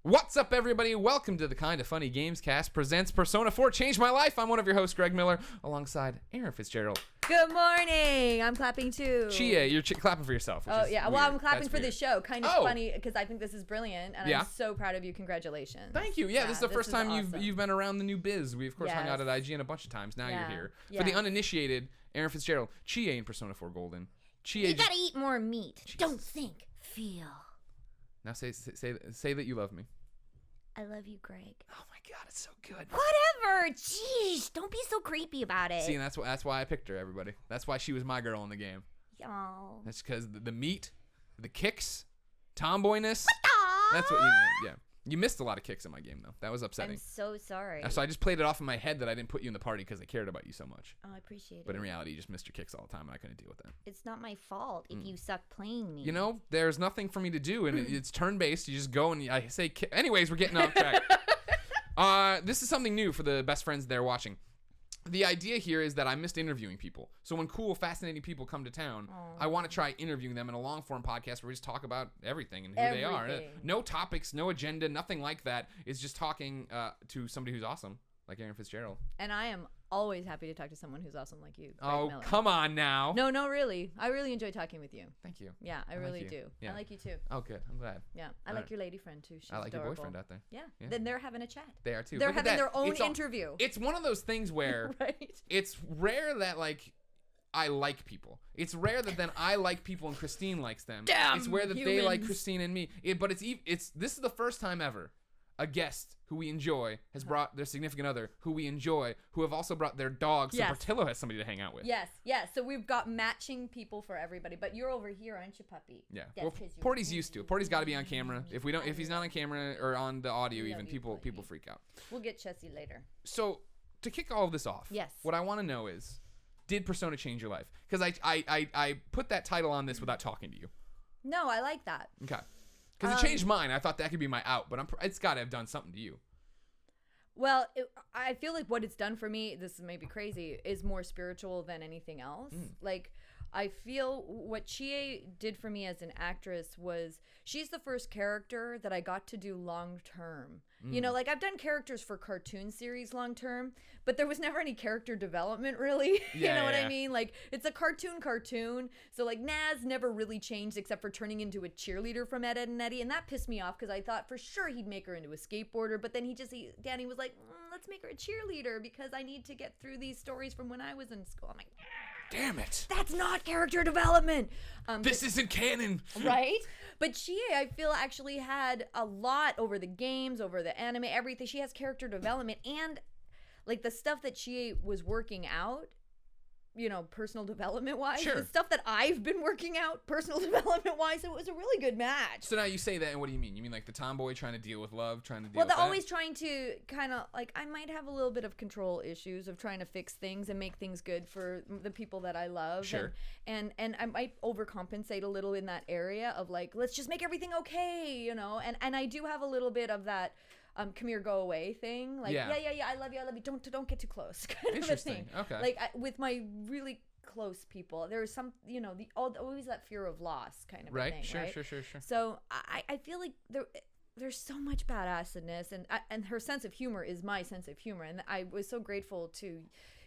What's up, everybody? Welcome to the Kinda Funny Gamescast presents Persona 4 Changed My Life. I'm one of your hosts, Greg Miller, alongside Erin Fitzgerald. Good morning. I'm clapping too. Chie, you're clapping for yourself. Oh, yeah. Weird. Well, I'm clapping That's for weird. the show. Kind of funny because I think this is brilliant, and I'm so proud of you. Congratulations. Thank you. Yeah, this is the first time awesome. you've been around the new biz. We, of course, hung out at IGN a bunch of times. Now you're here. For the uninitiated, Erin Fitzgerald, Chie in Persona 4 Golden. Chie, you gotta eat more meat. Jesus. Don't think, feel. Now say that you love me. I love you, Greg. Oh my God, it's so good. Whatever. Jeez, don't be so creepy about it. See, and that's why I picked her, everybody. That's why she was my girl in the game. Y'all. That's because the meat, the kicks, tomboyness. Aww. That's what you missed a lot of kicks in my game, though. That was upsetting. I'm so sorry. So I just played it off in my head that I didn't put you in the party because I cared about you so much. Oh, I appreciate it. But in reality, you just missed your kicks all the time, and I couldn't deal with that. It's not my fault if you suck playing me. You know, there's nothing for me to do, and it's turn-based. You just go and I say, anyways, we're getting off track. This is something new for the best friends there watching. The idea here is that I missed interviewing people. So when cool, fascinating people come to town, I want to try interviewing them in a long-form podcast where we just talk about everything and who they are. No topics, no agenda, nothing like that. It's just talking to somebody who's awesome, like Erin Fitzgerald. And I am always happy to talk to someone who's awesome like you. Oh, come on now. No, really. I really enjoy talking with you. Thank you. Yeah, I really do. Yeah. I like you too. Oh, good. I'm glad. Yeah, I like your lady friend too. She's I like adorable. your boyfriend out there. Yeah. Then they're having a chat. They are too. They're having their own interview. It's one of those things where it's rare that I like people. It's rare that then I like people and Christine likes them. Damn, it's rare that humans. they like Christine and me. But this is the first time ever a guest who we enjoy has brought their significant other who we enjoy, who have also brought their dog, so Portillo has somebody to hang out with. Yes. So we've got matching people for everybody. But you're over here, aren't you, puppy? Yeah. Well, Porty's used to it. Porty's got to be on camera. If he's not on camera or on the audio, even people freak out. We'll get Chessie later. So to kick all of this off, what I want to know is, did Persona change your life? Because I put that title on this without talking to you. No, I like that. Okay. Because it changed mine. I thought that could be my out, but it's got to have done something to you. Well, I feel like what it's done for me, this may be crazy, is more spiritual than anything else. Like, I feel what Chie did for me as an actress was, she's the first character that I got to do long term. You know, like I've done characters for cartoon series long term, but there was never any character development really. You know what I mean? Like, it's a cartoon. So like Naz never really changed except for turning into a cheerleader from Ed, Edd and Eddy, and that pissed me off because I thought for sure he'd make her into a skateboarder, but then Danny was like, let's make her a cheerleader because I need to get through these stories from when I was in school. I'm like, damn it. That's not character development. This isn't canon. Right? But Chie, I feel, actually had a lot over the games, over the anime, everything. She has character development, and like the stuff that Chie was working out, you know, personal development wise, the stuff that I've been working out personal development wise, it was a really good match. So now you say that, and what do you mean? You mean like the tomboy trying to deal with love, trying to deal with they're always trying to kind of like, I might have a little bit of control issues of trying to fix things and make things good for the people that I love. Sure. And I might overcompensate a little in that area of like, let's just make everything okay, you know? And I do have a little bit of that come here, go away thing. Like, yeah, I love you. Don't get too close kind of a thing. Okay. Like with my really close people, there's some, you know, always that fear of loss kind of a thing, right? Sure. So I feel like there's so much badassedness, and her sense of humor is my sense of humor, and I was so grateful to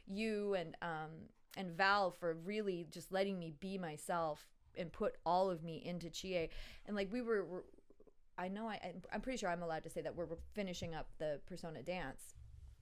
you and Val for really just letting me be myself and put all of me into Chie. And like we're I know I'm pretty sure I'm allowed to say that we're finishing up the Persona dance.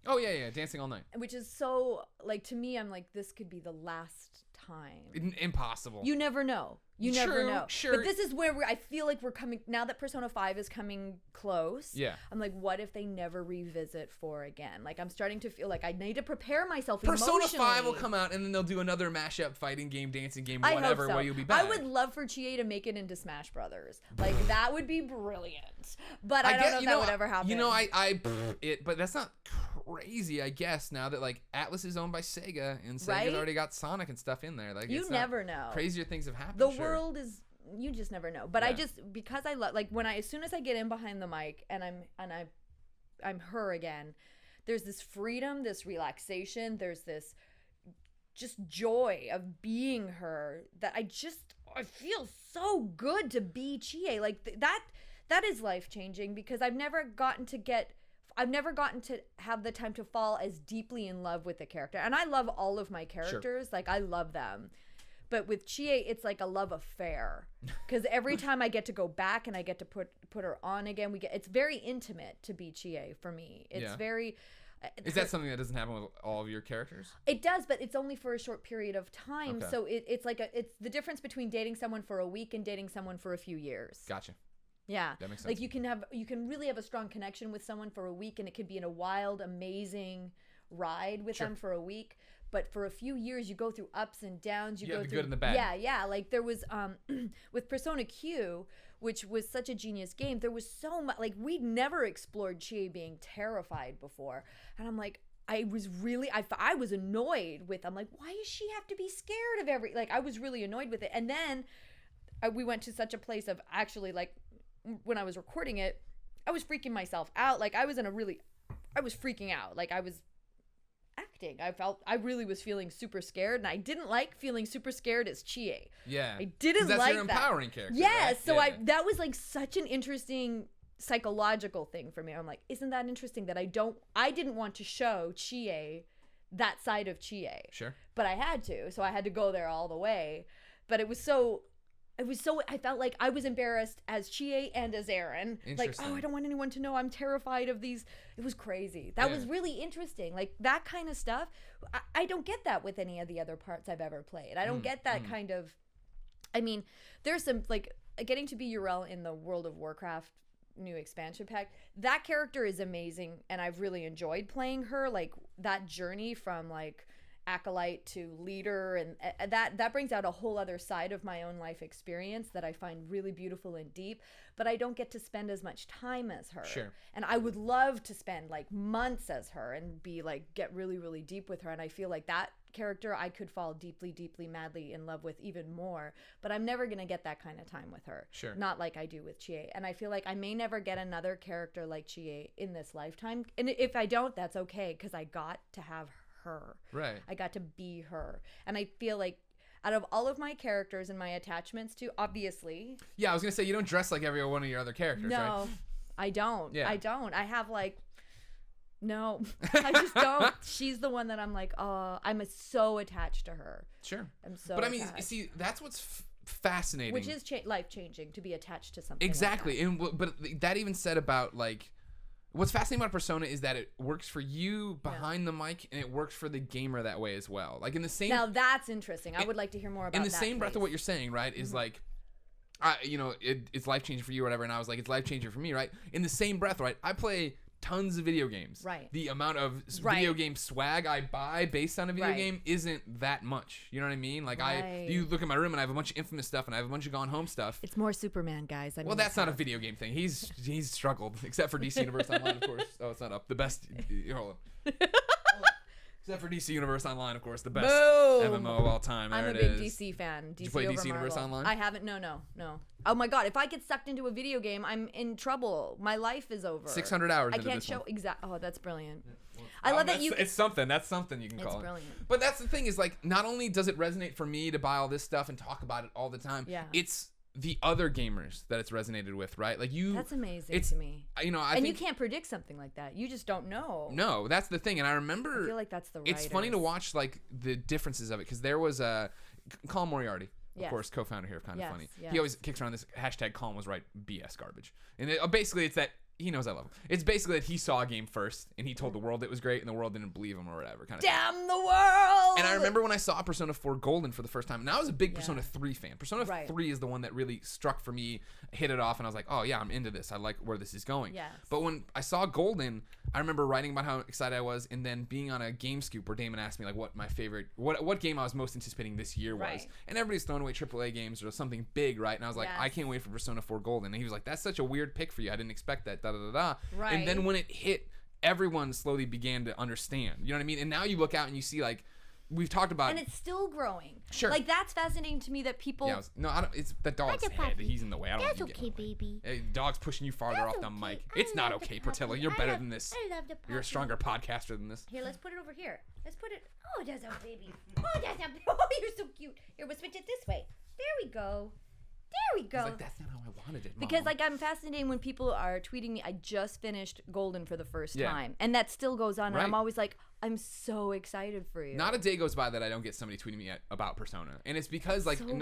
Oh yeah, dancing all night. Which is so, like, to me, I'm like, this could be the last time. Impossible. You never know. You never know. Sure. But this is where I feel like we're coming, now that Persona 5 is coming close. Yeah. I'm like, what if they never revisit 4 again? Like, I'm starting to feel like I need to prepare myself Persona emotionally. 5 will come out, and then they'll do another mashup fighting game, dancing game, I whatever, hope so. where you'll be back. I would love for Chie to make it into Smash Brothers. Like, that would be brilliant. But I don't know if that would ever happen. You know, but that's not crazy, I guess, now that, like, Atlas is owned by Sega, and Sega's already got Sonic and stuff in there. Like, you never know. Crazier things have happened. The world is... You just never know. But I just, because I love, like, as soon as I get in behind the mic and I'm her again, there's this freedom, this relaxation, there's this just joy of being her that I feel so good to be Chie. Like that that is life-changing because I've never gotten to have the time to fall as deeply in love with the character. And I love all of my characters. Sure. Like, I love them. But with Chie, it's like a love affair. Because every time I get to go back and I get to put her on again, it's very intimate to be Chie for me. It's very... Is that something that doesn't happen with all of your characters? It does, but it's only for a short period of time. Okay. So it's the difference between dating someone for a week and dating someone for a few years. Gotcha. Yeah. That makes sense. Like you can really have a strong connection with someone for a week, and it could be in a wild, amazing ride with them for a week. But for a few years, you go through ups and downs. You go the through good and the bad. Yeah. Like there was with Persona Q, which was such a genius game. There was so much. Like we'd never explored Chie being terrified before, and I'm like, I was annoyed with. I'm like, why does she have to be scared of every? Like I was really annoyed with it, and then we went to such a place of actually like when I was recording it, I was freaking myself out. Like I was freaking out. Like I was acting. I really was feeling super scared, and I didn't like feeling super scared as Chie. Yeah. I didn't like that. That's your empowering character. Yeah, right? so that was like such an interesting psychological thing for me. I'm like, isn't that interesting that I didn't want to show Chie that side of Chie. Sure. But I had to, so I had to go there all the way. But it was so I felt like I was embarrassed as Chie and as Erin. Like, oh, I don't want anyone to know I'm terrified of these. It was crazy. That was really interesting. Like that kind of stuff. I don't get that with any of the other parts I've ever played. I don't get that kind of, I mean, there's some like getting to be Yrel in the World of Warcraft new expansion pack. That character is amazing, and I've really enjoyed playing her. Like that journey from like acolyte to leader, and that brings out a whole other side of my own life experience that I find really beautiful and deep, but I don't get to spend as much time as her. Sure. And I would love to spend like months as her and be like get really, really deep with her, and I feel like that character I could fall deeply, deeply, madly in love with even more, but I'm never gonna get that kind of time with her. Sure. Not like I do with Chie. And I feel like I may never get another character like Chie in this lifetime, and if I don't, that's okay, because I got to have her. Right. I got to be her. And I feel like out of all of my characters and my attachments to, obviously. Yeah, I was going to say, you don't dress like every one of your other characters, right? No, I don't. Yeah. I don't. I have like, no, I just don't. She's the one that I'm like, oh, I'm so attached to her. Sure. I'm so But I mean, attached. see, that's what's fascinating. Which is life-changing, to be attached to something exactly. like that. And but that even said about like, what's fascinating about Persona is that it works for you behind the mic, and it works for the gamer that way as well. Like in the same. Now that's interesting. I would like to hear more about that. In the same breath of what you're saying, right? Is like, it's life changing for you or whatever, and I was like, it's life changing for me, right? In the same breath, right? I play tons of video games. Right. The amount of video game swag I buy based on a video game isn't that much. You know what I mean? Like you look at my room and I have a bunch of Infamous stuff and I have a bunch of Gone Home stuff. It's more Superman, guys. I mean, well, that's not a video game thing. He's struggled, except for DC Universe Online, of course. Oh, it's not up. The best. Hold on. Except for DC Universe Online, of course, the best MMO of all time. I'm a big DC fan. Did you play DC Universe Online? I haven't. No. Oh my God! If I get sucked into a video game, I'm in trouble. My life is over. 600 hours. I can't show exact. Oh, that's brilliant. Yeah, I love that you. It's something. That's something you can call it. It's brilliant. But that's the thing is like, not only does it resonate for me to buy all this stuff and talk about it all the time. Yeah. It's the other gamers that it's resonated with, right? Like you. That's amazing to me. I think you can't predict something like that. You just don't know. No, that's the thing. And I remember. I feel like that's the. Writers. It's funny to watch like the differences of it, because there was Colin Moriarty. Of course, co-founder here of Kind of Funny. Yes. He always kicks around this hashtag Colin was right BS garbage. And basically it's that he knows I love him. It's basically that he saw a game first and he told the world it was great and the world didn't believe him or whatever. Kind of Damn the world! And I remember when I saw Persona 4 Golden for the first time, and I was a big Persona 3 fan. Persona 3 is the one that really struck for me, hit it off, and I was like, oh yeah, I'm into this. I like where this is going. Yes. But when I saw Golden, I remember writing about how excited I was, and then being on a Game Scoop where Damon asked me like what my favorite, what game I was most anticipating this year was. And everybody's throwing away AAA games or something big, right? And I was like, I can't wait for Persona 4 Golden. And he was like, that's such a weird pick for you. I didn't expect that, da-da-da-da. Right. And then when it hit, everyone slowly began to understand. You know what I mean? And now you look out and you see like, we've talked about, and it's still growing. Sure. Like that's fascinating to me that people. Yeah, I don't. It's the dog's head. He's in the way. I don't That's want you okay, getting baby. Hey, dog's pushing you farther off the mic. It's not okay, Portrayal. You're better than this. I love the puppy. You're a stronger podcaster than this. Here, let's put it over here. Let's put it. Oh, that's a baby. Oh, that's a. Oh, you're so cute. Here, we'll switch it this way. There we go. we go. He's like, that's not how I wanted it, Mom. Because like I'm fascinated when people are tweeting me. I just finished Golden for the first time, and that still goes on. And I'm always like, I'm so excited for you. Not a day goes by that I don't get somebody tweeting me about Persona, and it's because like cool.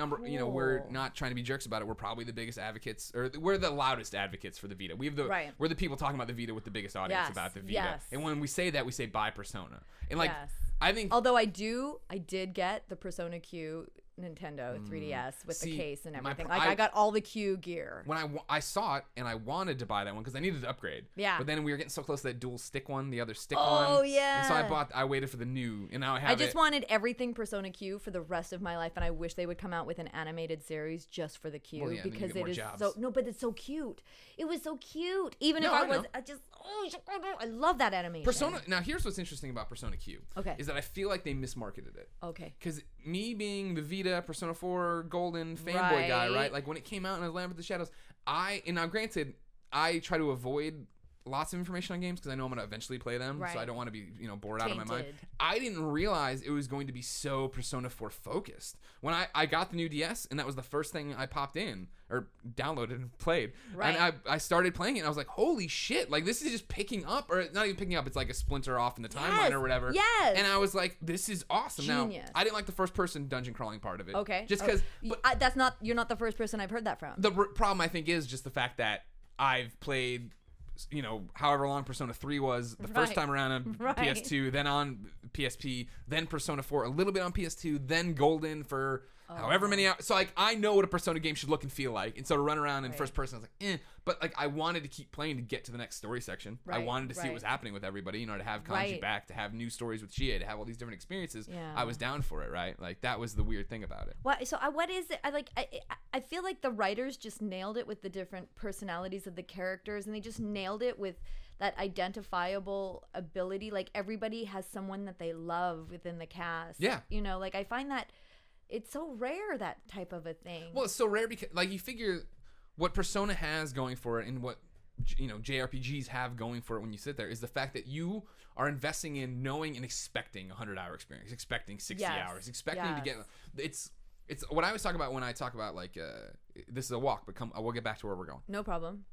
we're not trying to be jerks about it. We're probably the biggest advocates, or we're the loudest advocates for the Vita. We're the people talking about the Vita with the biggest audience about the Vita. Yes. And when we say that, we say buy Persona, and like I think. Although I did get the Persona Q Nintendo 3DS with the case and everything. I got all the Q gear. When I saw it and I wanted to buy that one because I needed to upgrade. Yeah. But then we were getting so close to that dual stick one, the other stick one. Oh yeah. And so I waited for the new, and now I have it. I just wanted everything Persona Q for the rest of my life, and I wish they would come out with an animated series just for the Q because it is so. No, but it's so cute. It was so cute. Even if I love that animation. Persona. Now here's what's interesting about Persona Q. Okay. Is that I feel like they mismarketed it. Okay. Because me being the Vita, Persona 4, Golden fanboy guy, right? Like when it came out and I was Land with the Shadows, now granted, I try to avoid lots of information on games because I know I'm going to eventually play them, so I don't want to be bored out of my mind. I didn't realize it was going to be so Persona 4 focused. When I got the new DS, and that was the first thing I popped in or downloaded and played, and I started playing it, and I was like, holy shit, like this is just picking up, or not even picking up, it's like a splinter off in the timeline or whatever. Yes. And I was like, this is awesome. Genius. Now I didn't like the first person dungeon crawling part of it. Okay. Just because you're not the first person I've heard that from. The problem I think is just the fact that I've played however long Persona 3 was the first time around on PS2, then on PSP, then Persona 4 a little bit on PS2, then Golden for however many hours. So like I know what a Persona game should look and feel like, and so to run around in first person, I was like, but like I wanted to keep playing to get to the next story section. I wanted to see what was happening with everybody, to have Kanji back, to have new stories with Chie, to have all these different experiences. I was down for it, right? Like that was the weird thing about it. What is it? I feel like the writers just nailed it with the different personalities of the characters, and they just nailed it with that identifiable ability. Like everybody has someone that they love within the cast. Yeah. Like I find that it's so rare, that type of a thing. Well, it's so rare because like you figure what Persona has going for it and what JRPGs have going for it when you sit there is the fact that you are investing in knowing and expecting a 100-hour experience, expecting 60 hours, expecting to get it's what I always talk about when I talk about like this is a walk, but we'll get back to where we're going. No problem.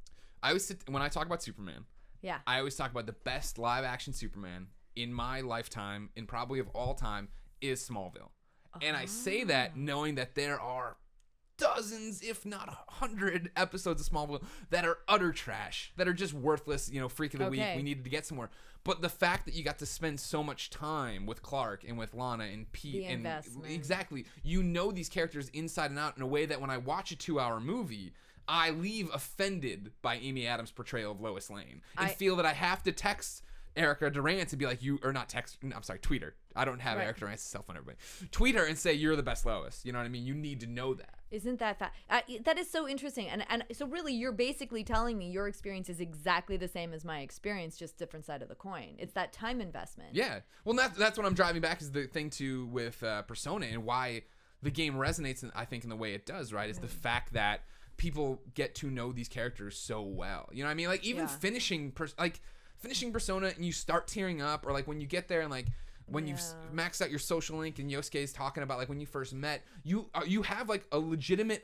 When I talk about Superman, I always talk about the best live action Superman in my lifetime and probably of all time is Smallville. And I say that knowing that there are dozens, if not 100 episodes of Smallville that are utter trash, that are just worthless, freak of the week. We needed to get somewhere. But the fact that you got to spend so much time with Clark and with Lana and Pete and exactly, these characters inside and out in a way that when I watch a 2-hour movie, I leave offended by Amy Adams' portrayal of Lois Lane and feel that I have to text Erica Durant to be like, tweet her. I don't have Erica Durant's cell phone, everybody. Tweet her and say, you're the best Lois. You know what I mean? You need to know that. Isn't that that is so interesting. And so really you're basically telling me your experience is exactly the same as my experience, just different side of the coin. It's that time investment. Yeah. Well, that's what I'm driving back is the thing too with Persona and why the game resonates, I think, in the way it does, right? Is the fact that people get to know these characters so well. You know what I mean? Like even finishing Persona and you start tearing up, or like when you get there and like when you've maxed out your social link and Yosuke's talking about like when you first met, you have like a legitimate,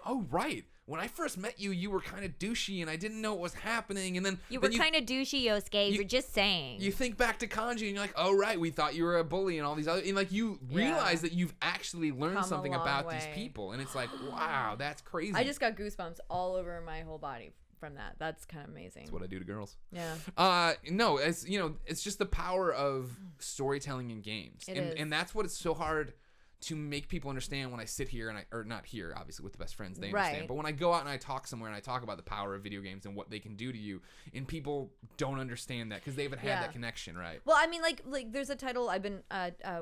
when I first met you, you were kind of douchey and I didn't know what was happening, and then you were kind of douchey, Yosuke. You're just saying. You think back to Kanji and you're like, oh right, we thought you were a bully and all these other, and like you realize that you've actually learned something about these people, and it's like, wow, that's crazy. I just got goosebumps all over my whole body from that. That's kind of amazing. That's what I do to girls. Yeah. No, it's just the power of storytelling in games. And that's what it's so hard to make people understand when I sit here or not here, obviously with the best friends, they understand. But when I go out and I talk somewhere and I talk about the power of video games and what they can do to you, and people don't understand that because they haven't had that connection, right? Well, I mean, like there's a title I've been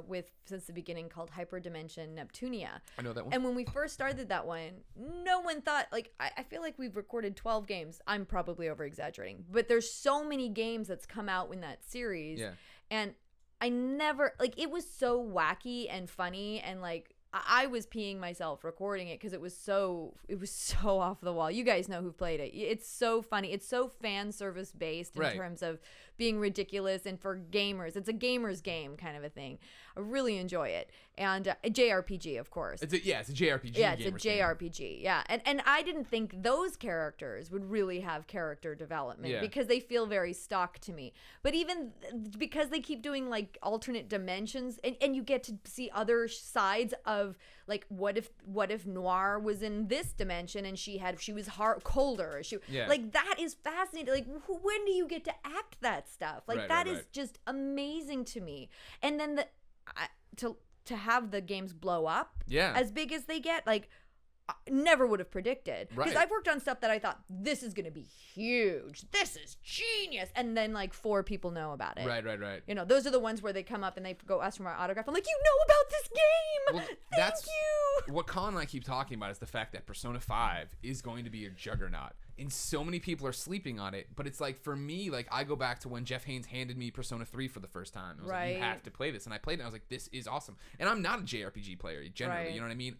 with since the beginning called Hyperdimension Neptunia. I know that one. And when we first started that one, no one thought, like, I feel like we've recorded 12 games. I'm probably over exaggerating, but there's so many games that's come out in that series. Yeah. And I never, like, it was so wacky and funny and like I was peeing myself recording it because it was so off the wall. You guys know who've played it. It's so funny. It's so fan service based in terms of being ridiculous, and for gamers, it's a gamer's game kind of a thing. I really enjoy it, and a JRPG, of course. It's a JRPG. Yeah, it's a JRPG. Yeah, and I didn't think those characters would really have character development because they feel very stock to me. But even because they keep doing like alternate dimensions, and you get to see other sides of like what if Noir was in this dimension and she was colder. Like that is fascinating. Like when do you get to act that stuff? Like that is just amazing to me. And then to have the games blow up as big as they get, like I never would have predicted, because I've worked on stuff that I thought, this is going to be huge, this is genius, and then like 4 people know about it. Right. You know, those are the ones where they come up and they go ask for my autograph. I'm like, you know about this game. Well, Thank you. What Colin and I keep talking about is the fact that Persona 5 is going to be a juggernaut, and so many people are sleeping on it. But it's like, for me, like I go back to when Jeff Haynes handed me Persona 3 for the first time. I was like, you have to play this, and I played it and I was like, this is awesome. And I'm not a JRPG player generally, you know what I mean?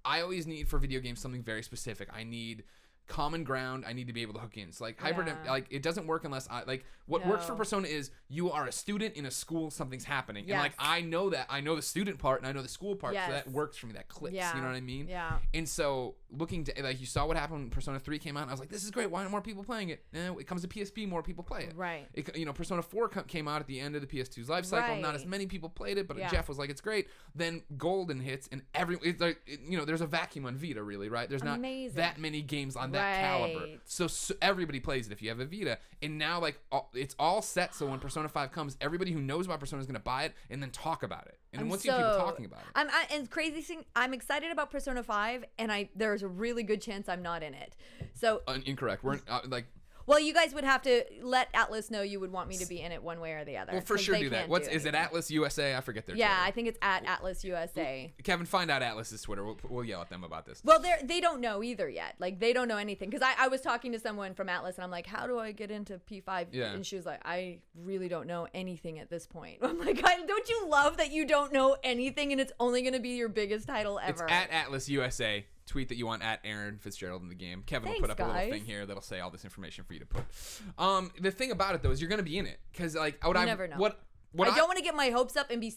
I always need for video games something very specific. I need common ground. I need to be able to hook in. So like like it doesn't work unless what works for Persona is you are a student in a school, something's happening. And like I know the student part and I know the school part, so that works for me. That clicks. You know what I mean? Yeah. And so looking to, like, you saw what happened when Persona 3 came out, and I was like, this is great. Why aren't more people playing it? It comes to PSP, more people play it. Right. Persona 4 came out at the end of the PS2's life cycle. Not as many people played it, but Jeff was like, it's great. Then Golden hits, and there's a vacuum on Vita, really, right? There's not that many games on that caliber. So everybody plays it if you have a Vita. And now, like, it's all set, so when Persona 5 comes, everybody who knows about Persona is going to buy it and then talk about it. And then once you have people talking about it. And crazy thing, I'm excited about Persona 5, and there's a really good chance I'm not in it. So incorrect. We're well, you guys would have to let Atlas know you would want me to be in it one way or the other. Well, for sure do that. Is it Atlas USA? I forget their Twitter. I think it's at Atlas USA. Kevin, find out Atlas's Twitter. We'll yell at them about this. Well, they don't know either yet. Like, they don't know anything. Because I was talking to someone from Atlas, and I'm like, how do I get into P5? Yeah. And she was like, I really don't know anything at this point. I'm like, don't you love that you don't know anything, and it's only going to be your biggest title ever? It's at Atlas USA. Tweet that you want at Erin Fitzgerald in the game. Kevin will put up a little thing here that'll say all this information for you to put. The thing about it, though, is you're going to be in it. Because, like, you never know. I don't want to get my hopes up and be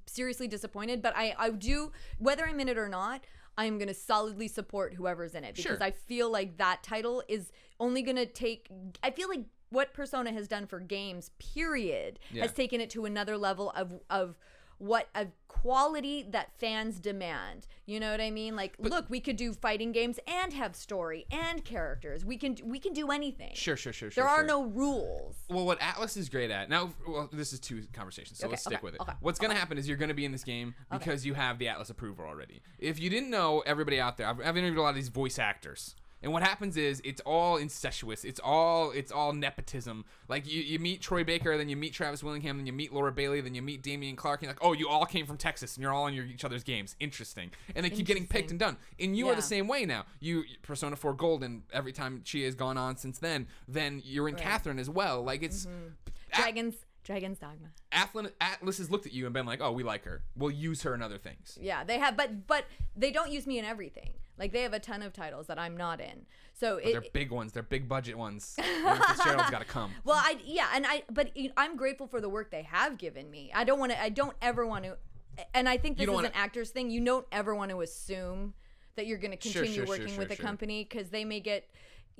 seriously disappointed, but I do, whether I'm in it or not, I'm going to solidly support whoever's in it. Because I feel like that title is only going to I feel like what Persona has done for games, period, has taken it to another level of what a quality that fans demand. You know what I mean? Like, look, we could do fighting games and have story and characters. We can do anything. Sure. There are no rules. Well, what Atlas is great at now. Well, this is 2 conversations, so let's stick with it. What's going to happen is you're going to be in this game because you have the Atlas approval already. If you didn't know, everybody out there, I've interviewed a lot of these voice actors. And what happens is it's all incestuous. It's all nepotism. Like you meet Troy Baker, then you meet Travis Willingham, then you meet Laura Bailey, then you meet Damian Clark. And you're like, oh, you all came from Texas, and you're all in each other's games. Interesting. And they keep getting picked and done. And you are the same way now. You Persona 4 Golden. Every time Chie has gone on since then you're in Catherine as well. Like it's Dragon's Dogma. Atlas has looked at you and been like, oh, we like her. We'll use her in other things. Yeah, they have, but they don't use me in everything. Like, they have a ton of titles that I'm not in. So they're big ones. They're big budget ones. Fitzgerald's got to come. Well, but I'm grateful for the work they have given me. I don't ever want to, and I think this is an actor's thing. You don't ever want to assume that you're going to continue working with a company, because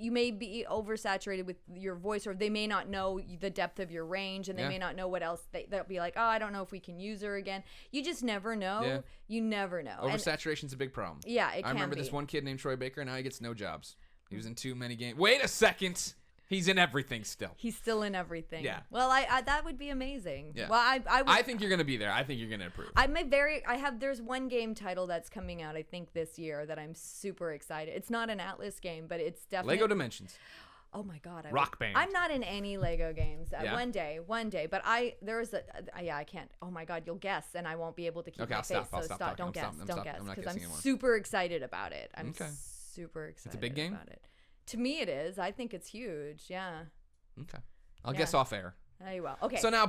you may be oversaturated with your voice, or they may not know the depth of your range, and they may not know what else. They'll be like, oh, I don't know if we can use her again. You just never know. Yeah. You never know. Oversaturation's a big problem. Yeah, it can be. I remember this one kid named Troy Baker, and now he gets no jobs. He was in too many games. Wait a second. He's in everything still. He's still in everything. Yeah. Well, I that would be amazing. Yeah. Well, I think you're gonna be there. I think you're gonna approve. There's one game title that's coming out, I think, this year that I'm super excited. It's not an Atlas game, but it's definitely Lego Dimensions. Oh my God! Rock Band. I'm not in any Lego games. One day. But I can't. Oh my God! You'll guess, and I won't be able to keep my face. I'll stop. Don't guess, because I'm super excited about it. I'm super excited. It's a big game about it. To me, it is. I think it's huge. Yeah. Okay. I'll guess off air. You will. Okay. So now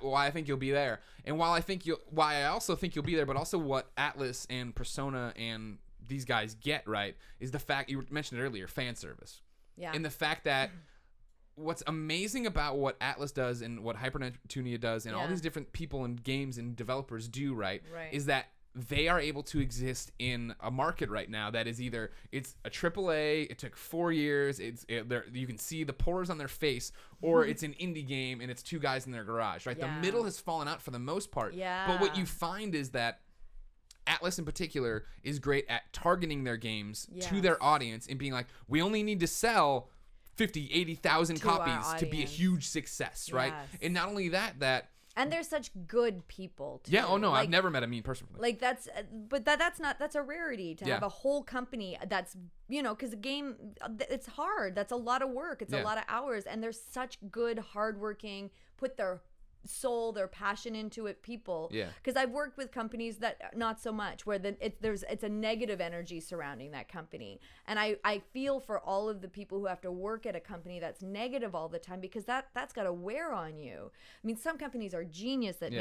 why I think you'll be there, and why I also think you'll be there, but also what Atlas and Persona and these guys get right is the fact you mentioned it earlier, fan service. Yeah. And the fact that what's amazing about what Atlas does and what Hyper Neptunia does and all these different people and games and developers do right is that they are able to exist in a market right now that is either it's a AAA, it took 4 years, you can see the pores on their face, or it's an indie game and it's two guys in their garage, right? Yeah. The middle has fallen out for the most part. Yeah. But what you find is that Atlas in particular is great at targeting their games to their audience and being like, we only need to sell 50, 80,000 copies to be a huge success, right? And not only that and they're such good people too. Yeah, oh no, I've never met a mean person. Like that's a rarity to have a whole company that's, because a game, it's hard. That's a lot of work. It's a lot of hours, and they're such good, hardworking, put their soul, their passion into it people. Yeah. Because I've worked with companies that not so much, where it's a negative energy surrounding that company, and I feel for all of the people who have to work at a company that's negative all the time, because that's got to wear on you. I mean, some companies are genius at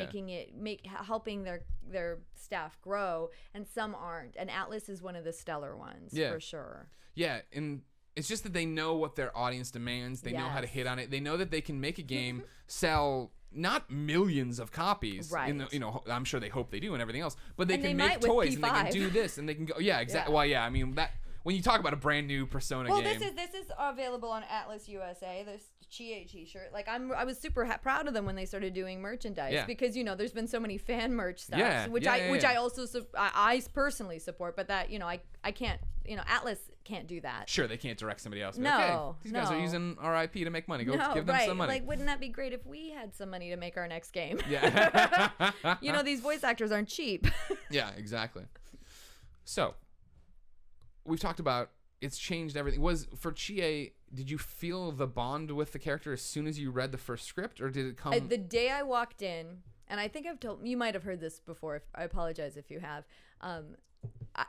helping their staff grow, and some aren't. And Atlas is one of the stellar ones for sure. Yeah, and it's just that they know what their audience demands. They know how to hit on it. They know that they can make a game sell not millions of copies. Right. I'm sure they hope they do and everything else, but they can make toys and they can do this and they can go. Yeah, exactly. Yeah. Well, yeah. I mean that when you talk about a brand new Persona game. Well, this is available on Atlas USA. This Chie t-shirt. Like I was super proud of them when they started doing merchandise because there's been so many fan merch stuff, which I also I personally support, but that I can't. Atlas can't do that. Sure, they can't direct somebody else. No, okay, these guys are using our IP to make money. Go give them some money. Like, wouldn't that be great if we had some money to make our next game? Yeah. These voice actors aren't cheap. Yeah, exactly. So, we've talked about it's changed everything. Was for Chie, did you feel the bond with the character as soon as you read the first script, or did it come the day I walked in? And I think you might have heard this before. I apologize if you have.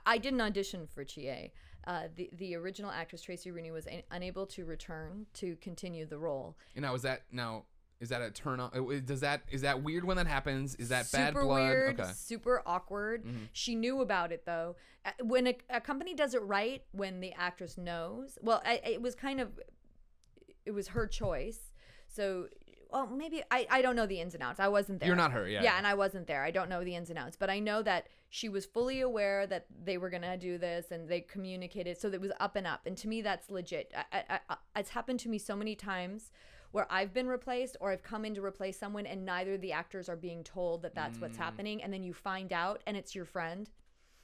I didn't audition for Chie. The original actress Tracy Rooney was unable to return to continue the role. And now is that a turn on? Is that weird when that happens? Is that super bad blood? Weird, okay. Super awkward. Mm-hmm. She knew about it though. When a company does it right, when the actress knows, it was her choice. So. Well, maybe I don't know the ins and outs. I wasn't there. You're not her, yeah. Yeah, and I wasn't there. I don't know the ins and outs, but I know that she was fully aware that they were gonna do this, and they communicated, so it was up and up. And to me, that's legit. It's happened to me so many times where I've been replaced, or I've come in to replace someone, and neither of the actors are being told that that's what's happening, and then you find out, and it's your friend,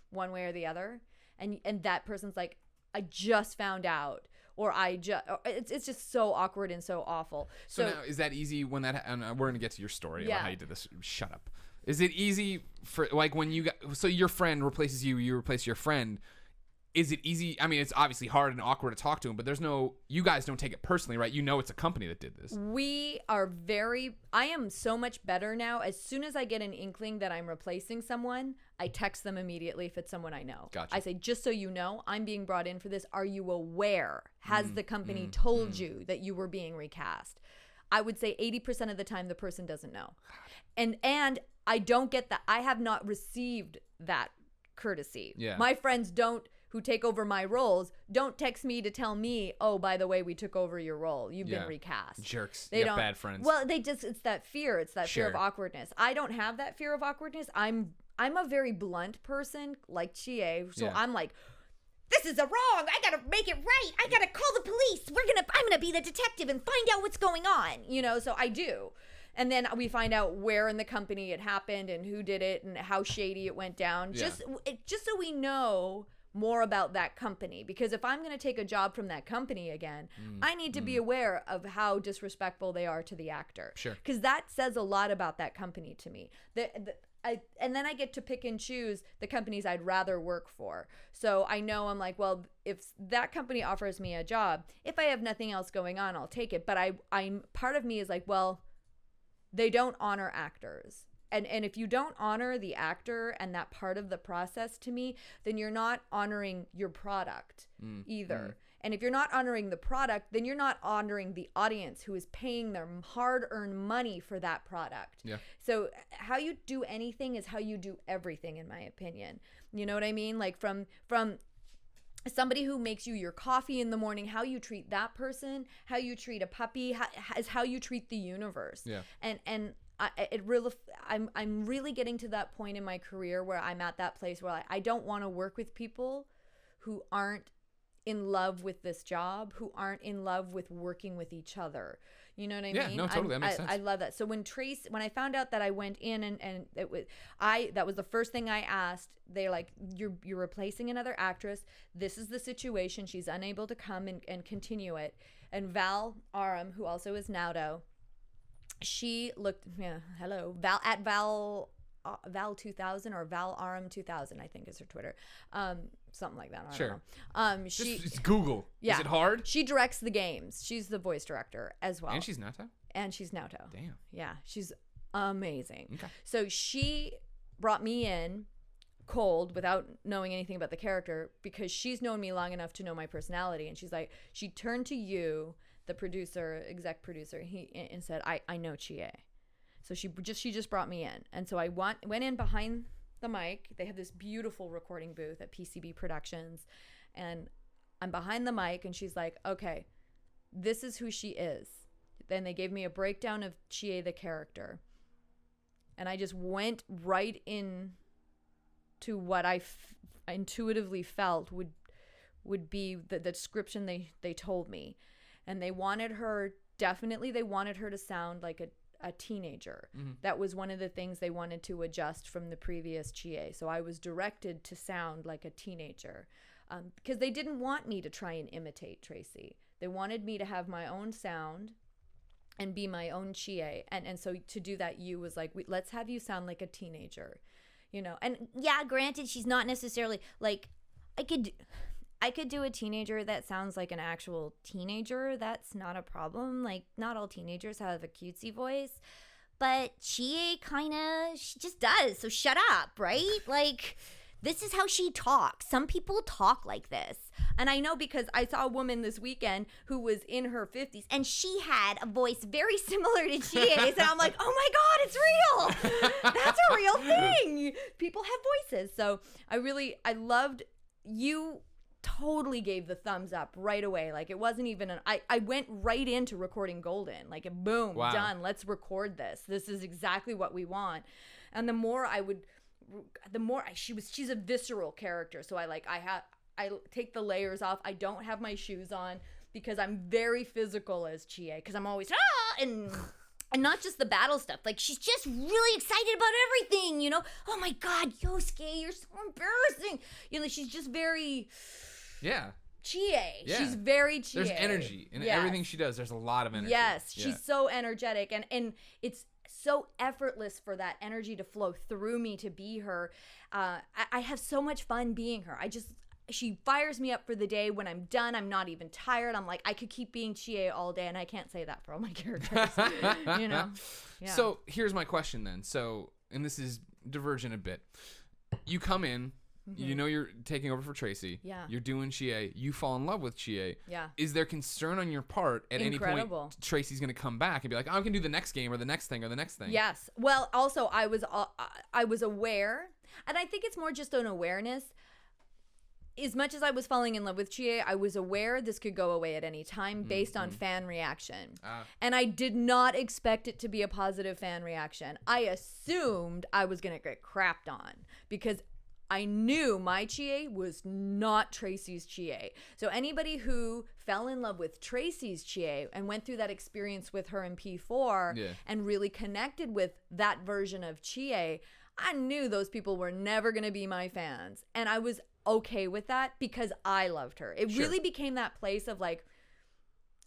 one way or the other, and that person's like, I just found out. Or it's just so awkward and so awful. So now, is that easy when that? And we're gonna get to your story about how you did this. Shut up. Is it easy for like when so your friend replaces you, you replace your friend? Is it easy? I mean, it's obviously hard and awkward to talk to him, but you guys don't take it personally, right? It's a company that did this. I am so much better now. As soon as I get an inkling that I'm replacing someone, I text them immediately if it's someone I know. Gotcha. I say, just so you know, I'm being brought in for this. Are you aware? Has the company told you that you were being recast? I would say 80% of the time the person doesn't know. And I don't get that. I have not received that courtcy. Yeah. My friends who take over my roles don't text me to tell me, oh, by the way, we took over your role. You've been recast. Jerks. They have bad friends. Well, it's that fear. It's that fear of awkwardness. I don't have that fear of awkwardness. I'm a very blunt person like Chie. So I'm like, this is wrong. I got to make it right. I got to call the police. I'm going to be the detective and find out what's going on. So I do. And then we find out where in the company it happened and who did it and how shady it went down. Yeah. Just so we know more about that company, because if I'm going to take a job from that company again, I need to be aware of how disrespectful they are to the actor. Sure. Because that says a lot about that company to me. And then I get to pick and choose the companies I'd rather work for. So I know I'm like, well, if that company offers me a job, if I have nothing else going on, I'll take it. But I'm part of me is like, well, they don't honor actors. And if you don't honor the actor and that part of the process to me, then you're not honoring your product either. And if you're not honoring the product, then you're not honoring the audience who is paying their hard-earned money for that product. Yeah. So how you do anything is how you do everything, in my opinion. You know what I mean? Like from somebody who makes you your coffee in the morning, how you treat that person, how you treat a puppy, is how you treat the universe. Yeah. And I'm really getting to that point in my career where I'm at that place where I don't want to work with people who aren't in love with this job, who aren't in love with working with each other. You know what I mean? Yeah, no, totally. That makes sense. I love that. So when I found out that I went in and that was the first thing I asked. They're like, you're replacing another actress. This is the situation. She's unable to come and continue it. And Val Aram, who also is Naudo, she looked, Val 2000 or Val Aram 2000, I think is her Twitter. Something like that. I don't know. It's Google. Yeah. Is it hard? She directs the games. She's the voice director as well. And she's Nato? Damn. Yeah. She's amazing. Okay. So she brought me in cold without knowing anything about the character because she's known me long enough to know my personality. And she's like, she turned to you, the producer, exec producer, and said, I know Chie. So she just brought me in. And so I went in behind the mic. They have this beautiful recording booth at PCB Productions. And I'm behind the mic and she's like, okay, this is who she is. Then they gave me a breakdown of Chie, the character. And I just went right in to what I intuitively felt would be the description they told me. And they wanted her to sound like a teenager. Mm-hmm. That was one of the things they wanted to adjust from the previous Chie. So I was directed to sound like a teenager because they didn't want me to try and imitate Tracy. They wanted me to have my own sound and be my own Chie. And so to do that, you was like, let's have you sound like a teenager, you know? And yeah, granted, she's not necessarily like, I could do a teenager that sounds like an actual teenager. That's not a problem. Like, not all teenagers have a cutesy voice. But Chie she just does. So shut up, right? Like, this is how she talks. Some people talk like this. And I know because I saw a woman this weekend who was in her 50s, and she had a voice very similar to Chie's. And I'm like, oh my God, it's real. That's a real thing. People have voices. So I loved you. Totally gave the thumbs up right away. Like it wasn't even I went right into recording Golden. Like boom, wow. Done. Let's record this. This is exactly what we want. And she's a visceral character. So I take the layers off. I don't have my shoes on because I'm very physical as Chie because I'm always and not just the battle stuff. Like she's just really excited about everything, you know? Oh my God, Yosuke, you're so embarrassing. You know, she's just very Chie. Yeah. She's very Chie. There's energy in everything she does. There's a lot of energy. Yes, she's so energetic and it's so effortless for that energy to flow through me to be her. I have so much fun being her. She fires me up for the day. When I'm done, I'm not even tired. I'm like, I could keep being Chie all day, and I can't say that for all my characters. You know? Yeah. So here's my question then. So, and this is divergent a bit. You come in, you know you're taking over for Tracy. Yeah. You're doing Chie. You fall in love with Chie. Yeah. Is there concern on your part at any point Tracy's going to come back and be like, I can do the next game or the next thing or the next thing? Yes. Well, also, I was aware, and I think it's more just an awareness. As much as I was falling in love with Chie, I was aware this could go away at any time based on fan reaction. And I did not expect it to be a positive fan reaction. I assumed I was going to get crapped on because I knew my Chie was not Tracy's Chie. So anybody who fell in love with Tracy's Chie and went through that experience with her in P4 and really connected with that version of Chie, I knew those people were never going to be my fans. And I was okay with that because I loved her. It really became that place of like,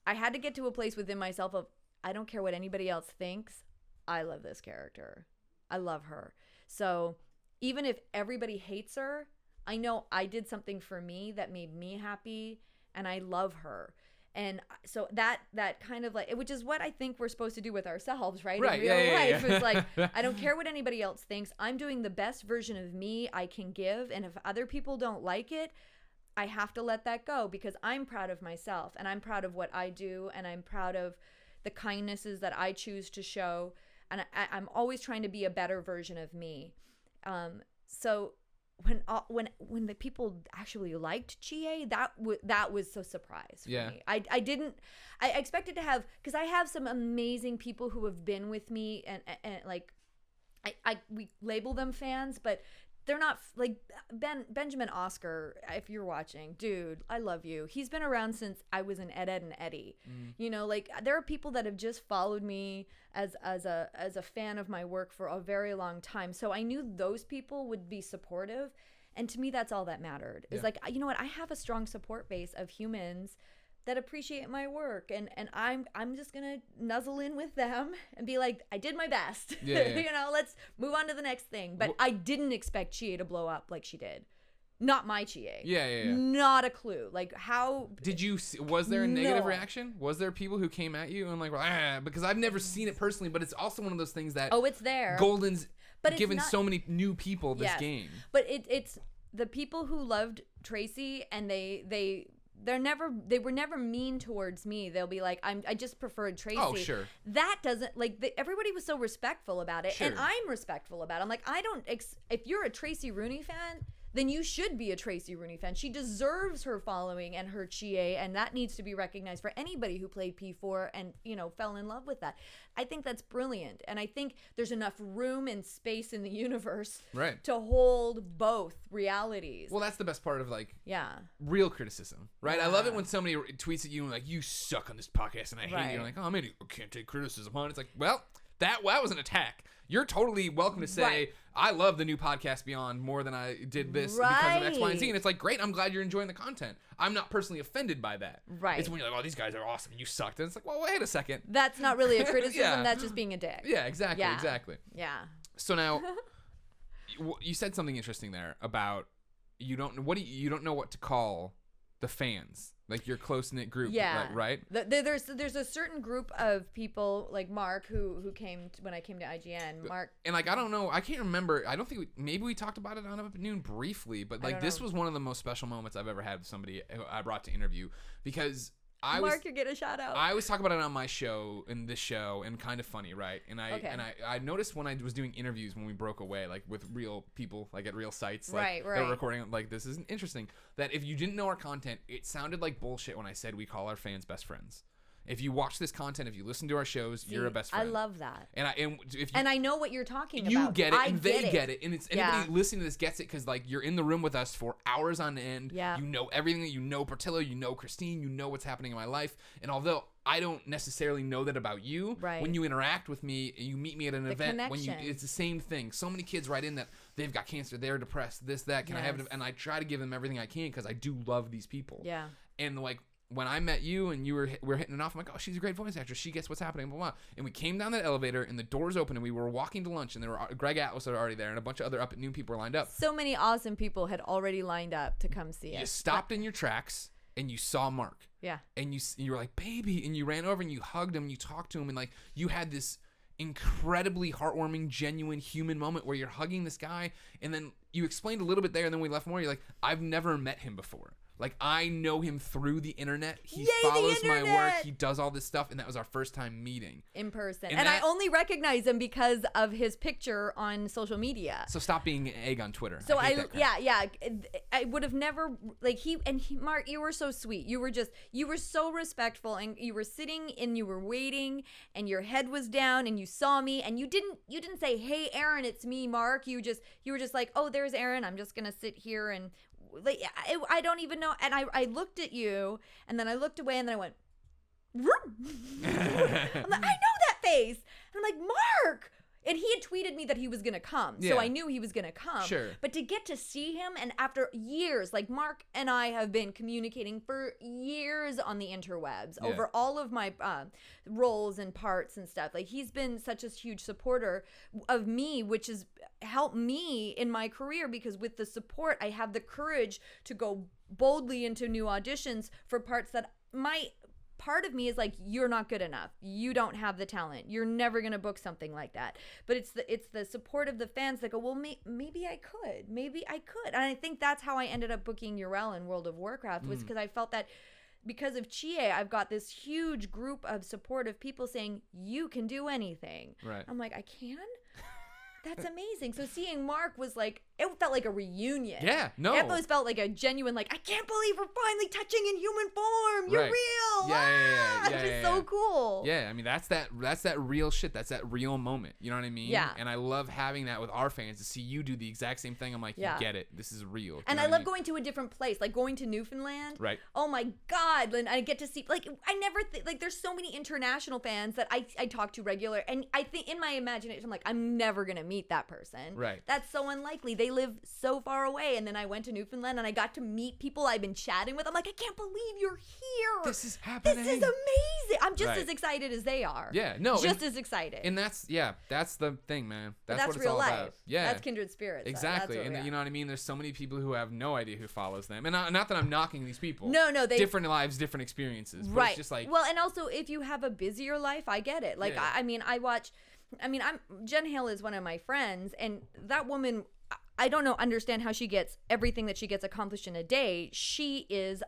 I had to get to a place within myself of, I don't care what anybody else thinks. I love this character. I love her. So even if everybody hates her, I know I did something for me that made me happy and I love her. And so that kind of like, which is what I think we're supposed to do with ourselves, right? Right. In real life. It's like, I don't care what anybody else thinks. I'm doing the best version of me I can give. And if other people don't like it, I have to let that go because I'm proud of myself and I'm proud of what I do and I'm proud of the kindnesses that I choose to show. And I'm always trying to be a better version of me. So when the people actually liked Chie, that was a surprise for me. I expected to have, because I have some amazing people who have been with me and like we label them fans, but they're not like Benjamin Oscar. If you're watching, dude, I love you. He's been around since I was in Ed and Eddie. You know, like there are people that have just followed me as a fan of my work for a very long time. So I knew those people would be supportive, and to me, that's all that mattered. It's like, you know what? I have a strong support base of humans that appreciate my work, and I'm just gonna nuzzle in with them and be like, I did my best. You know, let's move on to the next thing. But I didn't expect Chie to blow up like she did. Not my Chie. Not a clue. Like, how did you? Was there a negative reaction? Was there people who came at you and like, because I've never seen it personally, but it's also one of those things that it's there. Golden's given so many new people this game. But it's the people who loved Tracy, and they were never mean towards me. They'll be like, I just preferred Tracy. Oh, sure. That doesn't, like, everybody was so respectful about it, and I'm respectful about it. I'm like, if you're a Tracy Rooney fan, then you should be a Tracy Rooney fan. She deserves her following and her Chie, and that needs to be recognized for anybody who played P4 and, you know, fell in love with that. I think that's brilliant, and I think there's enough room and space in the universe to hold both realities. Well, that's the best part of, like, real criticism, right? I love it when somebody tweets at you and like, you suck on this podcast and I hate you. You're like, oh, I can't take criticism on it. It's like, well, that was an attack. You're totally welcome to say, I love the new podcast Beyond more than I did this because of X, Y, and Z. And it's like, great, I'm glad you're enjoying the content. I'm not personally offended by that. It's when you're like, oh, these guys are awesome. You sucked. And it's like, well, wait a second. That's not really a criticism. That's just being a dick. Yeah, exactly. Yeah. So now, you said something interesting there about you don't know what to call the fans. Like your close-knit group, right? There's a certain group of people like Mark who came when I came to IGN. Mark, and like I don't know, I can't remember. I don't think maybe we talked about it on Up at Noon briefly, but like this was one of the most special moments I've ever had with somebody who I brought to interview because Mark, you get a shout out. I always talk about it on my show, in this show, and Kind of Funny, right? And I noticed when I was doing interviews when we broke away, like with real people, like at real sites, like they were recording, like this is interesting. That if you didn't know our content, it sounded like bullshit when I said we call our fans best friends. If you watch this content, if you listen to our shows, you're a best friend. I love that. And I know what you're talking about. You get it, and they get it. And it's anybody listening to this gets it because like you're in the room with us for hours on end. Yeah. You know everything. You know Portillo. You know Christine. You know what's happening in my life. And although I don't necessarily know that about you, when you interact with me, you meet me at an event. It's the same thing. So many kids write in that they've got cancer, they're depressed, this, that. Can I have it? And I try to give them everything I can because I do love these people. Yeah. And like, when I met you and we're hitting it off, I'm like, oh, she's a great voice actress. She gets what's happening, blah, blah. And we came down that elevator and the doors open and we were walking to lunch and there were Greg Atlas was already there and a bunch of other Up at Noon people were lined up. So many awesome people had already lined up to come see us. You stopped in your tracks and you saw Mark. Yeah. And you were like, baby. And you ran over and you hugged him and you talked to him and like you had this incredibly heartwarming, genuine human moment where you're hugging this guy and then you explained a little bit there and then we left more. You're like, I've never met him before. Like, I know him through the internet. He follows my work. He does all this stuff. And that was our first time meeting. In person. And I only recognize him because of his picture on social media. So stop being an egg on Twitter. So I would have never, like, Mark, you were so sweet. You were so respectful. And you were sitting and you were waiting and your head was down and you saw me. And you didn't say, hey, Erin, it's me, Mark. You were just like, oh, there's Erin. I'm just going to sit here and... Like I don't even know, and I looked at you, and then I looked away, and then I went, I'm like, I know that face, and I'm like, Mark, and he had tweeted me that he was gonna come, so I knew he was gonna come. Sure. But to get to see him, and after years, like Mark and I have been communicating for years on the interwebs over all of my roles and parts and stuff. Like he's been such a huge supporter of me, which has helped me in my career because with the support, I have the courage to go boldly into new auditions for parts that might part of me is like, you're not good enough. You don't have the talent. You're never going to book something like that. But it's the support of the fans that go, well, maybe I could. Maybe I could. And I think that's how I ended up booking Yrel in World of Warcraft, was because I felt that because of Chie, I've got this huge group of supportive people saying, you can do anything. Right. I'm like, I can? That's amazing. So seeing Mark was like, it felt like a reunion. Yeah, no. It almost felt like a genuine, like, I can't believe we're finally touching in human form. You're Right. real. Yeah. It's just so cool. Yeah, I mean, that's that real shit. That's that real moment. You know what I mean? Yeah. And I love having that with our fans, to see you do the exact same thing. I'm like, Yeah. you get it. This is real. You And know I what love mean? going to a different place, like going to Newfoundland. Right. Oh my God, Lynn, I get to see, like, I never, like, there's so many international fans that I talk to regular, and I think in my imagination, I'm like, I'm never going to meet that person. Right. That's so unlikely. They live so far away. And then I went to Newfoundland and I got to meet people I've been chatting with. I'm like, I can't believe you're here. This is happening. This is amazing. I'm just Right. as excited as they are. Yeah, no. Just as excited. And that's the thing, man. That's what it's real all life. about. Yeah. That's kindred spirits. Exactly. That's what And we you are. know what I mean? There's so many people who have no idea who follows them. And not that I'm knocking these people. No, they different lives, different experiences. But right. It's just like, well, and also if you have a busier life, I get it. Like, Yeah. Jen Hale is one of my friends, and that woman, I don't understand how she gets everything that she gets accomplished in a day. She is,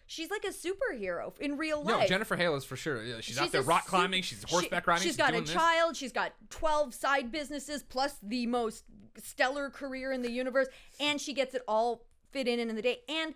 she's like a superhero in real life. no, Jennifer Hale is for sure. Yeah, she's out there rock climbing. She's horseback riding. She's got a doing this. child. She's got 12 side businesses plus the most stellar career in the universe, and she gets it all fit in the day. And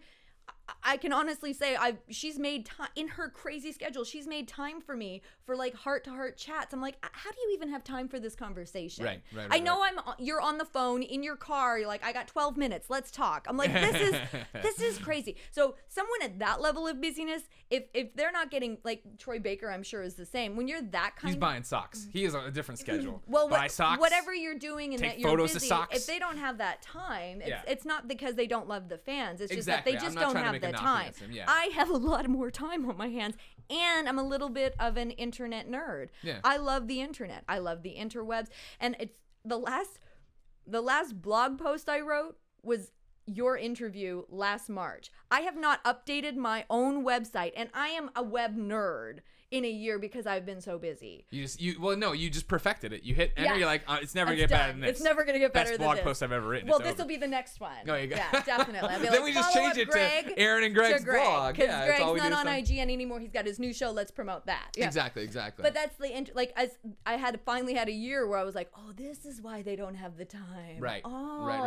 I can honestly say she's made time in her crazy schedule. She's made time for me for like heart-to-heart chats. I'm like, how do you even have time for this conversation? Right. I know you're on the phone in your car. You're like, I got 12 minutes. Let's talk. I'm like, this is crazy. So someone at that level of busyness, if they're not getting, like Troy Baker, I'm sure is the same. When you're that kind, He's buying socks. He has a different schedule. Well, buy socks. whatever you're doing and take that you're photos busy, of socks. if they don't have that time, Yeah. it's not because they don't love the fans. It's Exactly. just that they just I'm not don't trying to have make a the knock time. against them, yeah. I have a lot more time on my hands, and I'm a little bit of an internet nerd. Yeah. I love the internet. I love the interwebs, and it's the last blog post I wrote was your interview last March. I have not updated my own website, and I am a web nerd in a year because I've been so busy. You just perfected it. You hit enter. Yeah. You're like, it's never gonna It's get done. better than this. It's never gonna get better Best than blog this. post I've ever written. Well, It's this over. will be the next one. There you go. Yeah, definitely. I'll be Then like, we just follow change up it Greg to Aaron and Greg's blog. Because Yeah, that's Greg's all we do not is on stuff. IG anymore. He's got his new show. Let's promote that. Yeah. Exactly. But that's like as I had finally had a year where I was like, oh, this is why they don't have the time. Right. Oh, Right.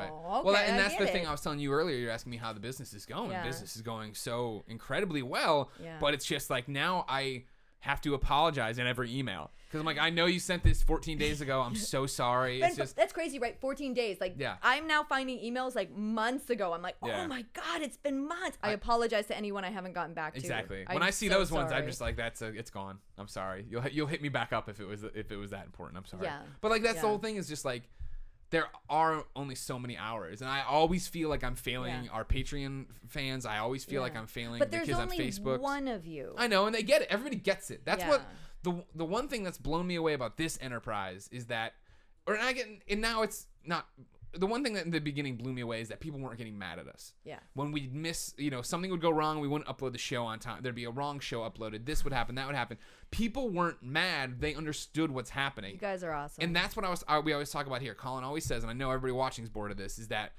Okay, Well, and that's I the get thing it. I was telling you earlier. You're asking me how the business is going. Yeah. Business is going so incredibly well. Yeah. But it's just like now I have to apologize in every email because I'm like, I know you sent this 14 days ago. I'm so sorry. It's just That's crazy, right? 14 days. Like, Yeah. I'm now finding emails like months ago. I'm like, Yeah. oh my God, it's been months. I apologize to anyone I haven't gotten back to. exactly. I'm When I see so those ones, I'm sorry. just like, it's gone. I'm sorry. You'll hit me back up if it was that important. I'm sorry. Yeah. But like that's the Yeah. whole thing is just like there are only so many hours, and I always feel like I'm failing Yeah. our Patreon fans. I always feel like I'm failing But the there's kids on only Facebook. one of you. I know, and they get it. Everybody gets it. That's Yeah. what the one thing that's blown me away about this enterprise is that, and now it's not. The one thing that in the beginning blew me away is that people weren't getting mad at us. Yeah. When we'd miss, something would go wrong, we wouldn't upload the show on time. There'd be a wrong show uploaded. This would happen, that would happen. People weren't mad. They understood what's happening. You guys are awesome. And that's what we always talk about here. Colin always says, and I know everybody watching is bored of this, is that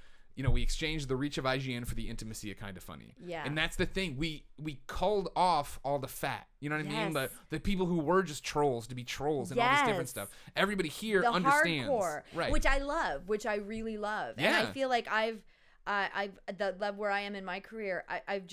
we exchange the reach of IGN for the intimacy of Kind of Funny. Yeah. And that's the thing. We culled off all the fat. You know what I mean? Yes. The people who were just trolls to be trolls and all this different Yes. stuff. Everybody here the understands. hardcore, Right. which I love, which I really love. And Yeah. I feel like I've the level where I am in my career, I've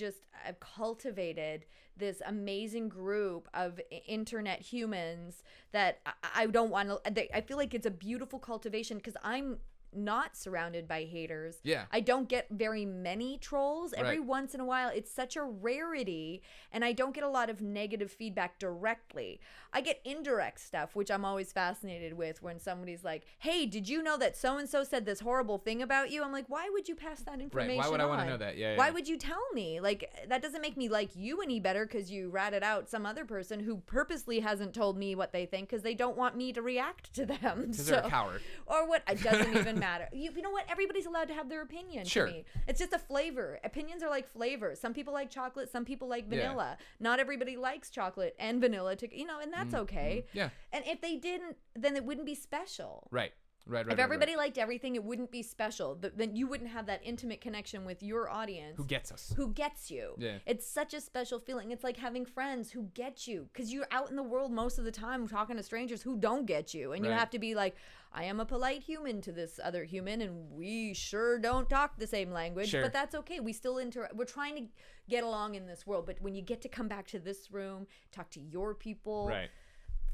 cultivated this amazing group of internet humans that I don't want to. I feel like it's a beautiful cultivation because I'm not surrounded by haters. Yeah. I don't get very many trolls. Every Right. once in a while, it's such a rarity, and I don't get a lot of negative feedback directly. I get indirect stuff, which I'm always fascinated with when somebody's like, hey, did you know that so-and-so said this horrible thing about you? I'm like, why would you pass that information Why would I want to on? know that? Yeah. Why would you tell me? Like, that doesn't make me like you any better because you ratted out some other person who purposely hasn't told me what they think because they don't want me to react to them. Because they're a coward. Or what? It doesn't even matter. You know what? Everybody's allowed to have their opinion. Sure. To me. It's just a flavor. Opinions are like flavors. Some people like chocolate. Some people like vanilla. Not everybody likes chocolate and vanilla, and that's okay. Yeah. And if they didn't, then it wouldn't be special. Right. If everybody liked everything, it wouldn't be special. Then you wouldn't have that intimate connection with your audience. Who gets us. Who gets you. Yeah. It's such a special feeling. It's like having friends who get you. Because you're out in the world most of the time talking to strangers who don't get you. And you have to be like, I am a polite human to this other human, and we sure don't talk the same language. Sure. But that's okay. We still we're trying to get along in this world. But when you get to come back to this room, talk to your people. Right.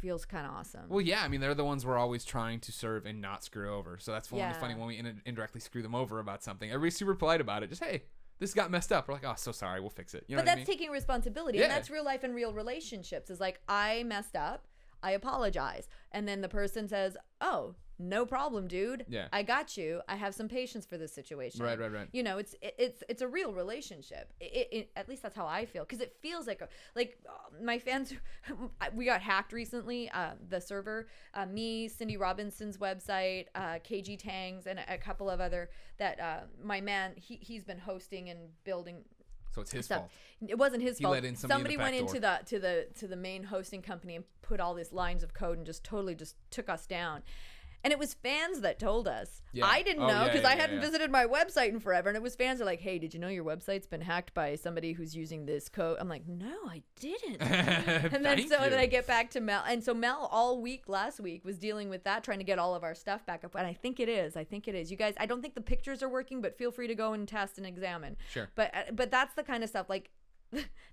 Feels kind of awesome. Well, yeah, I mean, they're the ones we're always trying to serve and not screw over. So that's funny when we indirectly screw them over about something. Everybody's super polite about it. Just, hey, this got messed up. We're like, oh, so sorry, we'll fix it. You know but what I that's mean? taking responsibility. Yeah. And that's real life and real relationships. Is like, I messed up. I apologize. And then the person says, oh, no problem, dude. Yeah. I got you. I have some patience for this situation. Right. It's a real relationship. At least that's how I feel, because it feels like my fans. We got hacked recently. The server, me, Cindy Robinson's website, KG Tangs, and a couple of other that my man he's been hosting and building. So it's his fault. It wasn't his fault. Let in somebody went into the main hosting company and put all these lines of code and just totally just took us down. And it was fans that told us. Yeah. I didn't know because I hadn't visited my website in forever. And it was fans that are like, hey, did you know your website's been hacked by somebody who's using this code? I'm like, no, I didn't. And then then I get back to Mel. And so Mel last week was dealing with that, trying to get all of our stuff back up. And I think it is. You guys, I don't think the pictures are working, but feel free to go and test and examine. Sure. But that's the kind of stuff like,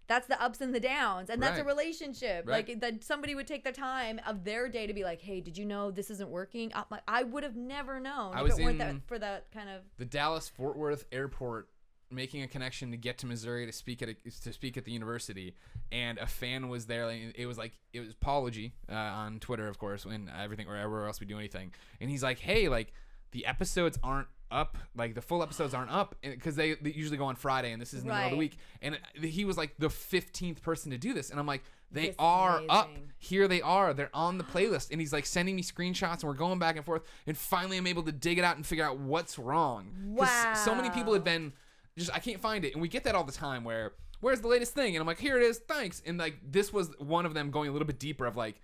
that's the ups and the downs, and that's a relationship. Right. Like that somebody would take the time of their day to be like, hey, did you know this isn't working? I would have never known if it weren't for that kind of the Dallas-Fort Worth airport, making a connection to get to Missouri to speak at the university, and a fan was there. It was Apology on Twitter, of course, when everything or everywhere else we do anything, and he's like, hey, like the episodes aren't up, like the full episodes aren't up because they usually go on Friday, and this is in the middle of the week, and he was like the 15th person to do this, and I'm like, they are up here, they're on the playlist, and he's like sending me screenshots, and we're going back and forth, and finally I'm able to dig it out and figure out what's wrong. Wow. So many people had been I can't find it, and we get that all the time where where's the latest thing, and I'm like, here it is, thanks, and like this was one of them going a little bit deeper of like,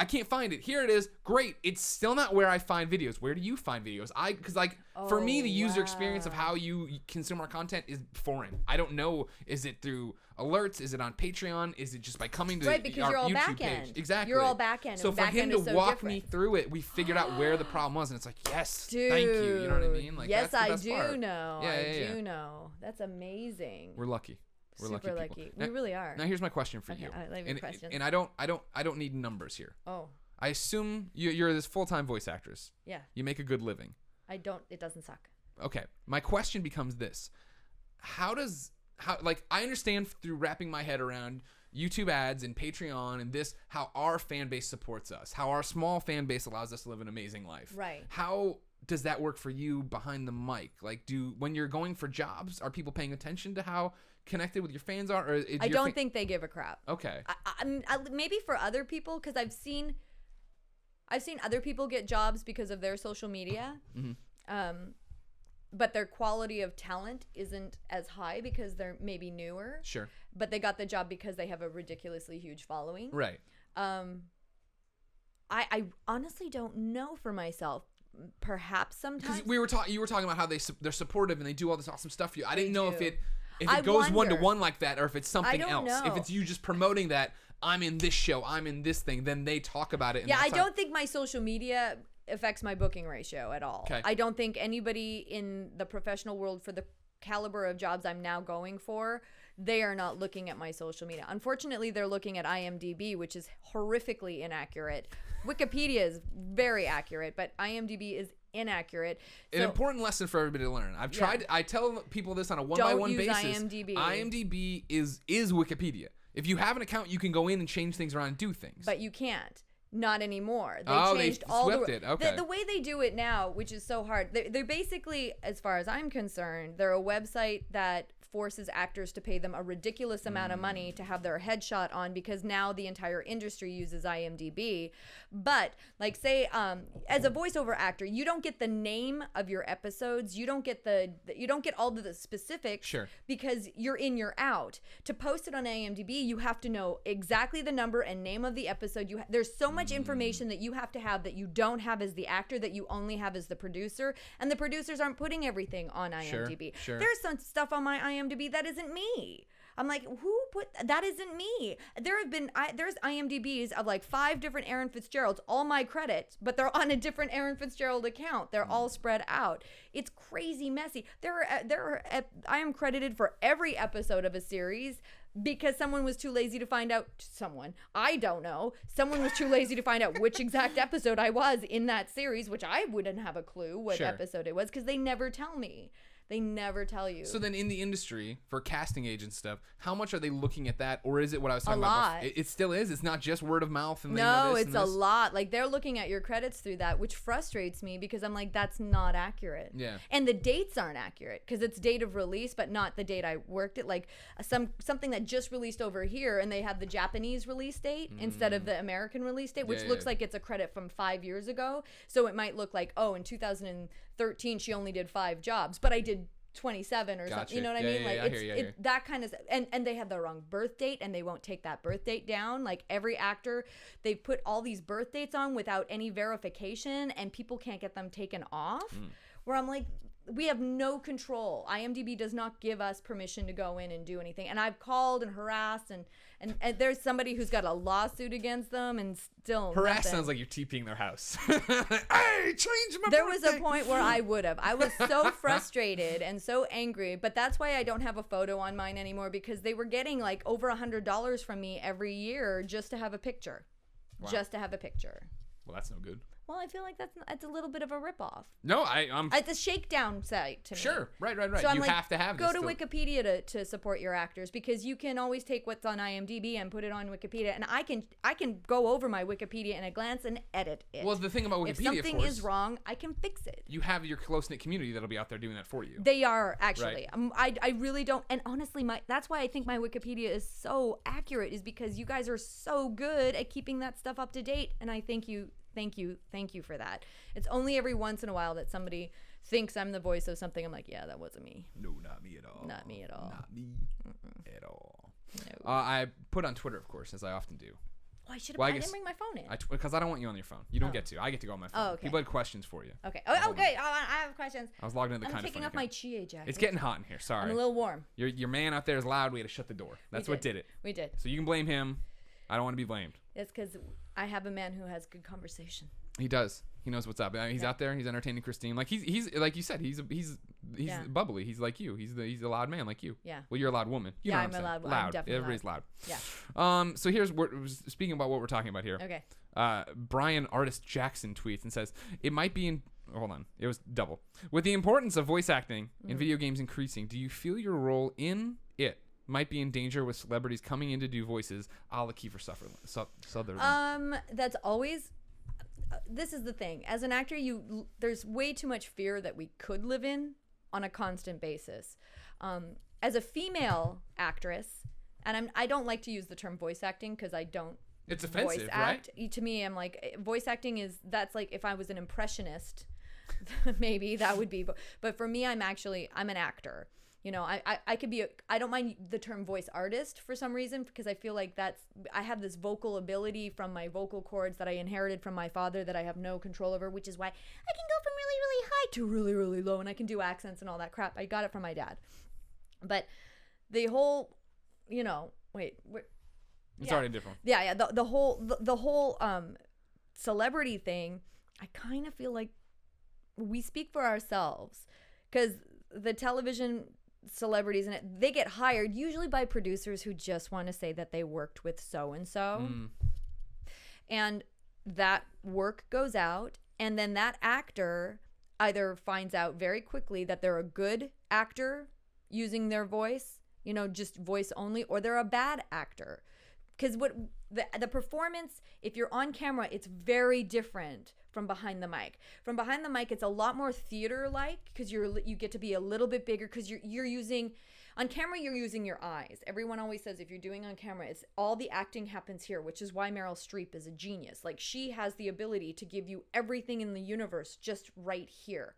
I can't find it. Here it is. Great. It's still not where I find videos. Where do you find videos? Because for me, the user experience of how you consume our content is foreign. I don't know. Is it through alerts? Is it on Patreon? Is it just by coming to because our you're all YouTube back page? end. Exactly. You're all back end. So for him to walk me through it, we figured out where the problem was, and it's like, yes, dude, thank you. You know what I mean? Like, yes, that's the I best do part. know. Yeah, I do know. That's amazing. We're lucky. We're super lucky. We really are. Now here's my question for you. I like your questions. And I don't need numbers here. Oh. I assume you're this full-time voice actress. Yeah. You make a good living. It doesn't suck. Okay. My question becomes this. I understand through wrapping my head around YouTube ads and Patreon and this, how our fan base supports us, how our small fan base allows us to live an amazing life. Right. How does that work for you behind the mic? Like, when you're going for jobs, are people paying attention to how connected with your fans are? Or I don't think they give a crap. Okay. Maybe for other people, because I've seen other people get jobs because of their social media, but their quality of talent isn't as high because they're maybe newer. Sure. But they got the job because they have a ridiculously huge following. Right. I honestly don't know for myself. Perhaps sometimes. Because you were talking about how they're supportive and they do all this awesome stuff for you. I didn't know if it I goes wonder. 1-to-1 like that, or if it's something else. Know. If it's you just promoting that I'm in this show, I'm in this thing, then they talk about it. And I don't think my social media affects my booking ratio at all. Okay. I don't think anybody in the professional world, for the caliber of jobs I'm now going for, they are not looking at my social media. Unfortunately, they're looking at IMDb, which is horrifically inaccurate. Wikipedia is very accurate, but IMDb is inaccurate. An important lesson for everybody to learn. I've tried. I tell people this on a one-by-one basis. IMDb. IMDb is Wikipedia. If you have an account, you can go in and change things around and do things. But you can't. Not anymore. They changed they swept it. Okay. The way they do it now, which is so hard, they're basically, as far as I'm concerned, they're a website that forces actors to pay them a ridiculous amount of money to have their headshot on, because now the entire industry uses IMDb. But like, say, as a voiceover actor, you don't get the name of your episodes. You don't get all of the specifics. Sure. Because you're in, you're out. To post it on IMDb, you have to know exactly the number and name of the episode. There's so much information that you have that you don't have as the actor, that you only have as the producer, and the producers aren't putting everything on IMDb. Sure. There's some stuff on my IMDb that isn't me. I'm like, who put that? Isn't me. There's IMDb's of like 5 different Erin Fitzgeralds, all my credits, but they're on a different Erin Fitzgerald account. They're all spread out. It's crazy messy. I am credited for every episode of a series because someone was too lazy to find out. I don't know. Someone was too lazy to find out which exact episode I was in that series, which I wouldn't have a clue what episode it was, because they never tell me. They never tell you. So then in the industry, for casting agent stuff, how much are they looking at that? Or is it what I was talking about? A lot. It still is? It's not just word of mouth? And no, it's a lot. Like, they're looking at your credits through that, which frustrates me because I'm like, that's not accurate. Yeah. And the dates aren't accurate because it's date of release, but not the date I worked it. Like, something that just released over here, and they have the Japanese release date instead of the American release date, which looks like it's a credit from 5 years ago. So it might look like, in 2013, she only did 5 jobs, but I did 27 or something. You know what I mean? Like, it's that kind of, and they have the wrong birth date, and they won't take that birth date down. Like, every actor, they put all these birth dates on without any verification, and people can't get them taken off. Where I'm like, we have no control. IMDb does not give us permission to go in and do anything. And I've called and harassed, and there's somebody who's got a lawsuit against them, and still harass nothing. Sounds like you're TPing their house. Hey, change my There birthday. was a point where I would have. I was so frustrated and so angry, but that's why I don't have a photo on mine anymore, because they were getting like over $100 from me every year just to have a picture. Wow. Just to have a picture. Well, that's no good. Well, I feel like that's a little bit of a ripoff. No, I'm. It's a shakedown site to me. Sure, right. So You have to have this. Go to Wikipedia to support your actors, because you can always take what's on IMDb and put it on Wikipedia, and I can go over my Wikipedia in a glance and edit it. Well, the thing about Wikipedia, if something of course, is wrong, I can fix it. You have your close-knit community that'll be out there doing that for you. They are, actually. Right. I really don't, and honestly, that's why I think my Wikipedia is so accurate, is because you guys are so good at keeping that stuff up to date, and I thank you for that. It's only every once in a while that somebody thinks I'm the voice of something. I'm like, yeah, that wasn't me. No, not me at all. Not me at all. Not me at all. No. I put on Twitter, of course, as I often do. Oh, I should have. I didn't bring my phone in. Because I don't want you on your phone. You don't get to. I get to go on my phone. Oh, okay. People had questions for you. Okay. Oh, okay. I have questions. I was logged into the I'm taking off my Chie jacket. It's getting hot in here. Sorry. I'm a little warm. Your man out there is loud. We had to shut the door. That's what did it. We did. So you can blame him. I don't want to be blamed. It's because I have a man who has good conversation. He does. He knows what's up. He's out there. He's entertaining Christine. Like he's like you said. He's bubbly. He's like you. He's a loud man like you. Yeah. Well, you're a loud woman. You know I'm what a loud. Loud. I'm definitely Everybody's loud. Yeah. So speaking about what we're talking about here. Okay. Brian Artist Jackson tweets and says it might be in. Hold on. It was double. With the importance of voice acting in video games increasing, do you feel your role in it might be in danger with celebrities coming in to do voices a la Kiefer Sutherland? That's always. This is the thing. As an actor, there's way too much fear that we could live in on a constant basis. As a female actress, and I don't like to use the term voice acting because I don't. It's offensive, voice act. Right? To me, I'm like, voice acting that's like if I was an impressionist, maybe that would be. But for me, I'm an actor. You know, I could be I don't mind the term voice artist for some reason, because I feel like I have this vocal ability from my vocal cords that I inherited from my father that I have no control over, which is why I can go from really, really high to really, really low, and I can do accents and all that crap. I got it from my dad. But the whole, it's already different. Yeah. The whole celebrity thing, I kind of feel like we speak for ourselves, because the television celebrities in it, they get hired usually by producers who just want to say that they worked with so and so, and that work goes out, and then that actor either finds out very quickly that they're a good actor using their voice, just voice only, or they're a bad actor. Because what the performance, if you're on camera, it's very different from behind the mic. From behind the mic, it's a lot more theater-like, because you get to be a little bit bigger, because you're using On camera, you're using your eyes. Everyone always says if you're doing on camera, it's all the acting happens here, which is why Meryl Streep is a genius. Like, she has the ability to give you everything in the universe just right here,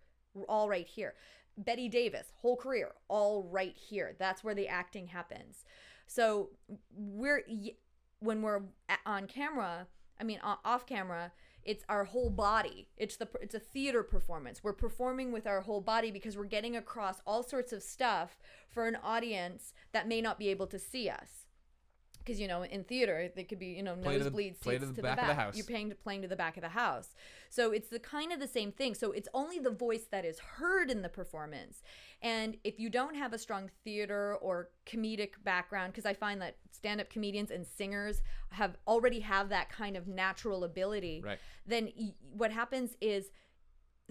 all right here. Betty Davis, whole career, all right here. That's where the acting happens. So when we're on camera, off camera, it's our whole body. It's a theater performance. We're performing with our whole body because we're getting across all sorts of stuff for an audience that may not be able to see us. Because, in theater, they could be, nosebleed seats to the back of the house. You're playing to the back of the house. So it's the kind of the same thing. So it's only the voice that is heard in the performance. And if you don't have a strong theater or comedic background, because I find that stand-up comedians and singers already have that kind of natural ability, right. Then what happens is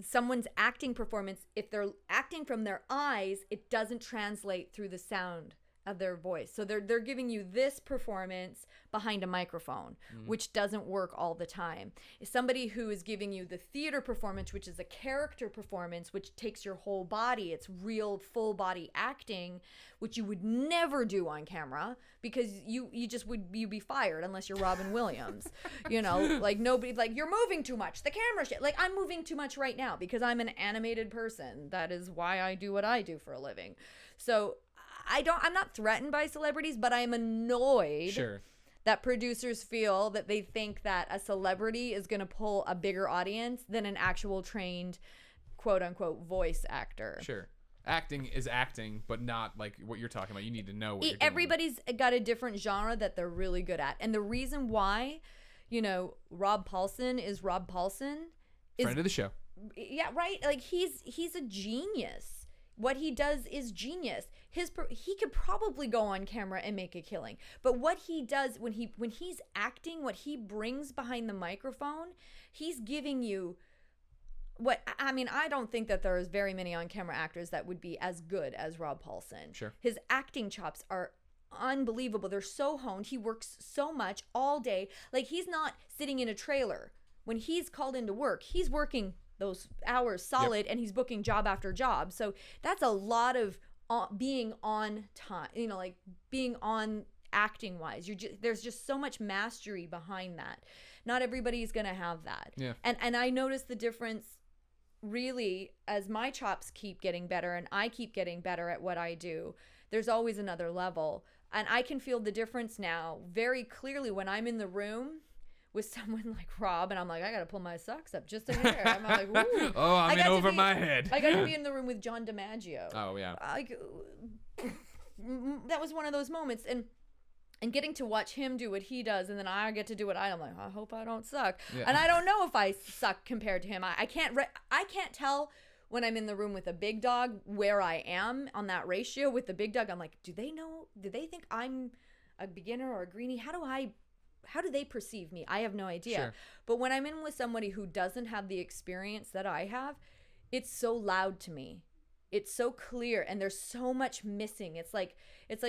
someone's acting performance, if they're acting from their eyes, it doesn't translate through the sound of their voice. So they're giving you this performance behind a microphone, which doesn't work all the time. Somebody who is giving you the theater performance, which is a character performance, which takes your whole body, it's real full body acting, which you would never do on camera because you'd be fired unless you're Robin Williams. Like nobody, like, you're moving too much. The camera shit. Like, I'm moving too much right now because I'm an animated person. That is why I do what I do for a living. So I'm not threatened by celebrities, but I'm annoyed that producers feel that they think that a celebrity is going to pull a bigger audience than an actual trained, quote unquote, voice actor. Sure. Acting is acting, but not like what you're talking about. You need to know what you're doing. Everybody's got a different genre that they're really good at. And the reason why, Rob Paulson is Rob Paulson is friend of the show. Yeah, right? Like, he's a genius. What he does is genius. He could probably go on camera and make a killing. But what he does when he's acting, what he brings behind the microphone, he's giving you I don't think that there's very many on-camera actors that would be as good as Rob Paulson. Sure. His acting chops are unbelievable. They're so honed. He works so much all day. Like, he's not sitting in a trailer. When he's called into work, he's working those hours solid, and he's booking job after job. So that's a lot of being on time, like being on acting wise. There's just so much mastery behind that. Not everybody's going to have that. Yeah. And I notice the difference really as my chops keep getting better and I keep getting better at what I do. There's always another level. And I can feel the difference now very clearly when I'm in the room with someone like Rob, and I'm like, I gotta pull my socks up just a hair. I'm like, ooh. Oh, I'm in over my head. I got to be in the room with John DiMaggio. Oh, yeah. That was one of those moments, and getting to watch him do what he does, and then I get to do what I'm like, I hope I don't suck. Yeah. And I don't know if I suck compared to him. I can't tell when I'm in the room with a big dog where I am on that ratio with the big dog. I'm like, do they think I'm a beginner or a greenie? How do they perceive me? I have no idea. Sure. But when I'm in with somebody who doesn't have the experience that I have, it's so loud to me. It's so clear, and there's so much missing. It's like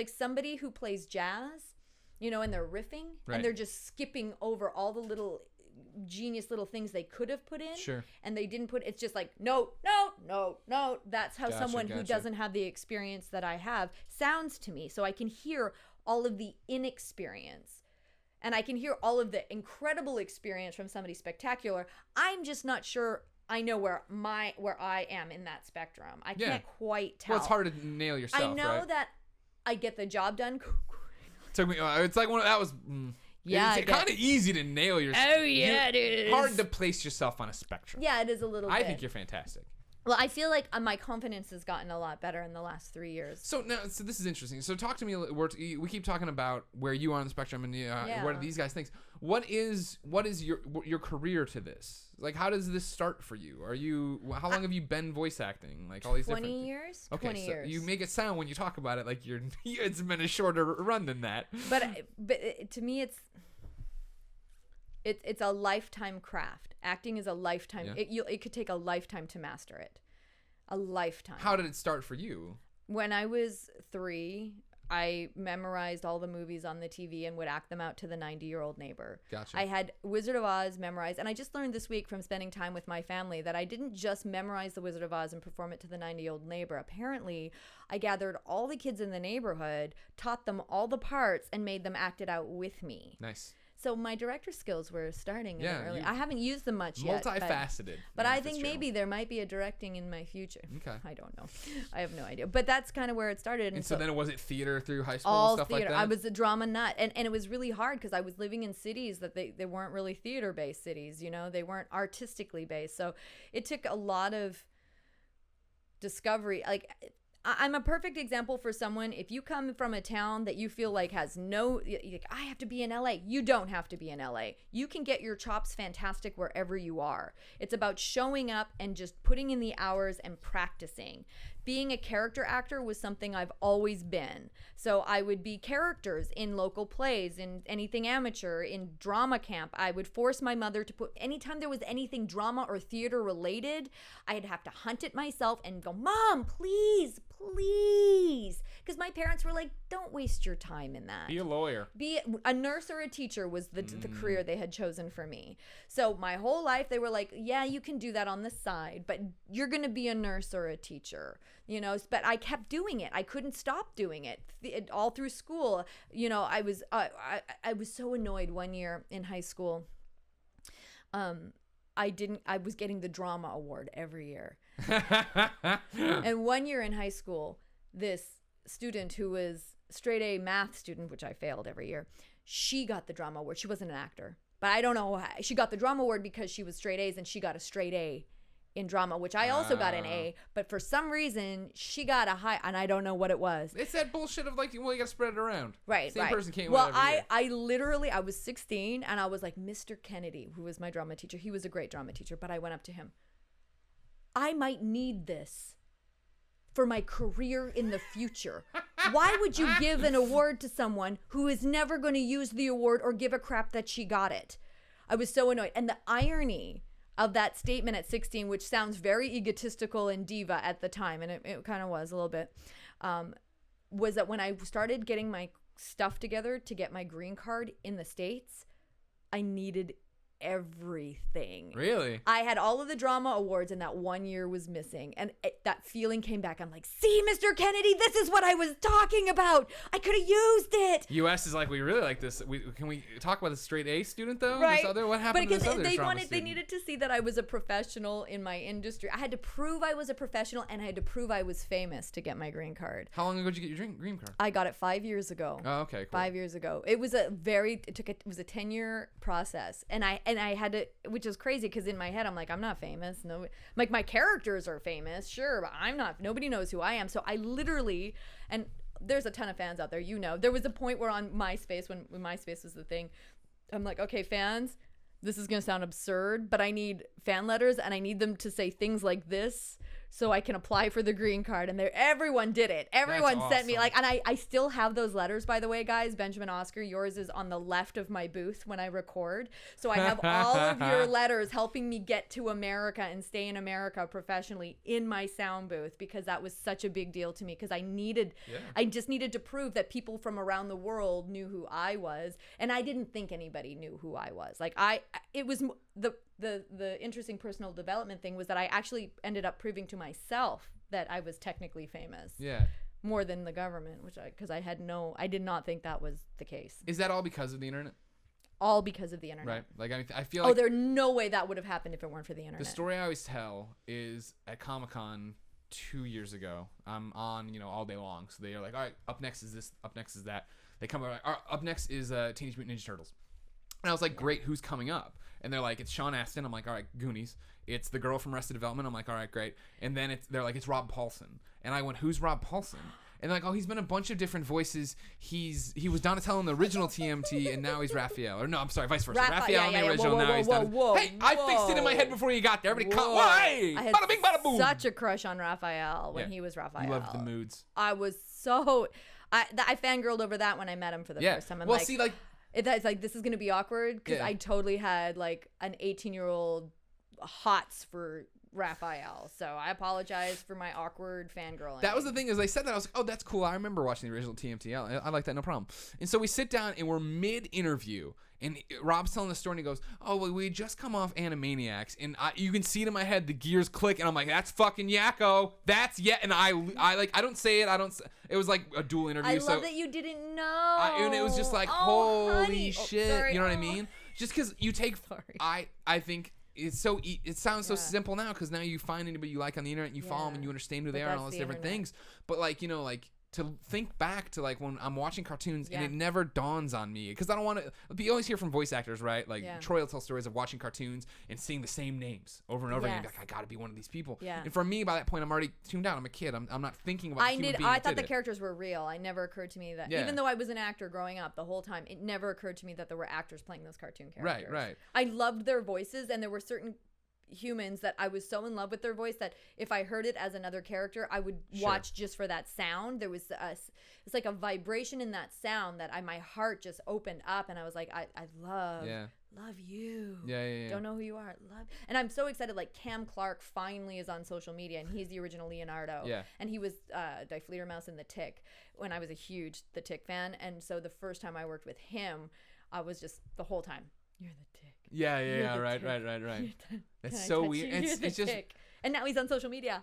somebody who plays jazz, and they're riffing, right, and they're just skipping over all the little genius little things they could have put in, sure, and they didn't put. It's just like no. That's how someone who doesn't have the experience that I have sounds to me. So I can hear all of the inexperience. And I can hear all of the incredible experience from somebody spectacular. I'm just not sure I know where I am in that spectrum. I can't quite tell. Well, it's hard to nail yourself. I know right? that I get the job done. Took me. It's like that was. Yeah, it's kind of easy to nail yourself. Oh yeah, it is. Hard to place yourself on a spectrum. Yeah, it is a little bit. I think you're fantastic. Well, I feel like my confidence has gotten a lot better in the last 3 years. So this is interesting. So talk to me. We keep talking about where you are on the spectrum and what are these guys think. What is your career to this? Like, how does this start for you? How long have you been voice acting? Like all these 20 years. Okay, 20 years. You make it sound when you talk about it like it's been a shorter run than that. But to me, it's a lifetime craft. Acting is a lifetime. Yeah. It could take a lifetime to master it. A lifetime. How did it start for you? When I was 3, I memorized all the movies on the TV and would act them out to the 90-year-old neighbor. Gotcha. I had Wizard of Oz memorized, and I just learned this week from spending time with my family that I didn't just memorize the Wizard of Oz and perform it to the 90-year-old neighbor. Apparently, I gathered all the kids in the neighborhood, taught them all the parts, and made them act it out with me. Nice. So my director skills were starting in the early. you- I haven't used them much yet. Multifaceted. But Erin I think Fitzgerald. maybe there might be a directing in my future. Okay. I don't know. I have no idea. But that's kind of where it started. And so then was it theater through high school all and stuff theater. like that? I was a drama nut. And it was really hard because I was living in cities that they weren't really theater-based cities, you know? They weren't artistically based. So it took a lot of discovery. Like, I'm a perfect example for someone. If you come from a town that you feel like has like, I have to be in LA. You don't have to be in LA. You can get your chops fantastic wherever you are. It's about showing up and just putting in the hours and practicing. Being a character actor was something I've always been. So I would be characters in local plays, in anything amateur, in drama camp. I would force my mother to put, anytime there was anything drama or theater related, I'd have to hunt it myself and go, Mom, please, please. Because my parents were like, don't waste your time in that. Be a lawyer. Be a nurse or a teacher was the career they had chosen for me. So my whole life they were like, yeah, you can do that on the side, but you're going to be a nurse or a teacher, you know. But I kept doing it. I couldn't stop doing it all through school. You know, I was so annoyed one year in high school. I was getting the drama award every year. And one year in high school, this student who was straight A math student, which I failed every year, she got the drama award. She wasn't an actor, but I don't know why. She got the drama award because she was straight A's and she got a straight A in drama, which I also got an A, but for some reason she got a high, and I don't know what it was. It's that bullshit of like, well, you gotta spread it around. Right, Same right. person can't win well, every year. I literally, I was 16 and I was like, Mr. Kennedy, who was my drama teacher. He was a great drama teacher, but I went up to him. I might need this for my career in the future. Why would you give an award to someone who is never going to use the award or give a crap that she got it? I was so annoyed. And the irony of that statement at 16, which sounds very egotistical and diva at the time, and it kind of was a little bit, was that when I started getting my stuff together to get my green card in the States, I needed everything. Really? I had all of the drama awards and that one year was missing, and that feeling came back. I'm like, see, Mr. Kennedy, this is what I was talking about. I could have used it. US is like, we really like this. Can we talk about the straight A student though? Right. What happened to this other they drama they student? needed to see that I was a professional in my industry. I had to prove I was a professional, and I had to prove I was famous to get my green card. How long ago did you get your green card? I got it 5 years ago. Oh, okay, cool. 5 years ago. It was a 10-year process, and I had to, which is crazy because in my head I'm like, I'm not famous. No, like my characters are famous, sure, but I'm not. Nobody knows who I am. So I literally, and there's a ton of fans out there, you know. There was a point where on MySpace, when MySpace was the thing, I'm like, okay, fans, this is gonna sound absurd, but I need fan letters, and I need them to say things like this so I can apply for the green card. And everyone did it. Everyone sent me, like, and I still have those letters, by the way, guys. Benjamin Oscar, yours is on the left of my booth when I record. So I have all of your letters helping me get to America and stay in America professionally in my sound booth, because that was such a big deal to me, because I just needed to prove that people from around the world knew who I was. And I didn't think anybody knew who I was. Like, it was the interesting personal development thing was that I actually ended up proving to myself that I was technically famous. Yeah. More than the government, because I did not think that was the case. Is that all because of the internet? All because of the internet. Right. Like, I mean, I feel like there's no way that would have happened if it weren't for the internet. the story I always tell is at Comic-Con 2 years ago, I'm on, all day long. So they are like, all right, up next is this, up next is that. They come over, all right, up next is Teenage Mutant Ninja Turtles. And I was like, great, who's coming up? And they're like, it's Sean Astin. I'm like, all right, Goonies. It's the girl from Arrested Development. I'm like, all right, great. And then they're like, it's Rob Paulson. And I went, who's Rob Paulson? And they're like, oh, he's been a bunch of different voices. He was Donatello in the original TMT, and now he's Raphael. Or no, I'm sorry, vice versa. Raphael in the original, now he's Donatello. Hey, I fixed it in my head before you got there. Everybody caught. Why? I had Bada bing, bada boom. such a crush on Raphael when he was Raphael. You loved the moods. I was so... I fangirled over that when I met him for the first time. I'm well, like, see, like... It's like, this is going to be awkward, because I totally had like an 18-year-old hots for Raphael. So I apologize for my awkward fangirling. That was the thing, is I said that, I was like, oh, that's cool. I remember watching the original TMTL. I like that, no problem. And so we sit down and we're mid-interview, and Rob's telling the story and he goes, oh, well, we just come off Animaniacs, and you can see it in my head, the gears click, and I'm like, that's fucking Yakko. That's and I don't say it. It was like a dual interview. I love that you didn't know. And it was just like, holy shit. You know what I mean? Just because you take, I think it's so, it sounds so simple now, because now you find anybody you like on the internet, and you follow them, and you understand who they are and all those different things. But like, you know, like, to think back to like when I'm watching cartoons and it never dawns on me, because I don't want to. You always hear from voice actors, right? Like Troy will tell stories of watching cartoons and seeing the same names over and over again. Like, I got to be one of these people. Yeah. And for me, by that point, I'm already tuned out. I'm a kid. I'm not thinking about. I thought the characters were real. It never occurred to me that even though I was an actor growing up the whole time, it never occurred to me that there were actors playing those cartoon characters. Right. I loved their voices, and there were certain humans that I was so in love with their voice that if I heard it as another character, I would watch just for that sound. There was it's like a vibration in that sound that my heart just opened up, and I was like, I love you. Yeah. Don't know who you are. And I'm so excited. Like, Cam Clark finally is on social media, and he's the original Leonardo. Yeah. And he was Die Fledermaus in The Tick when I was a huge The Tick fan. And so the first time I worked with him, I was just the whole time, you're the Tick. Yeah. Right. That's so weird. It's just. Tick. And now he's on social media.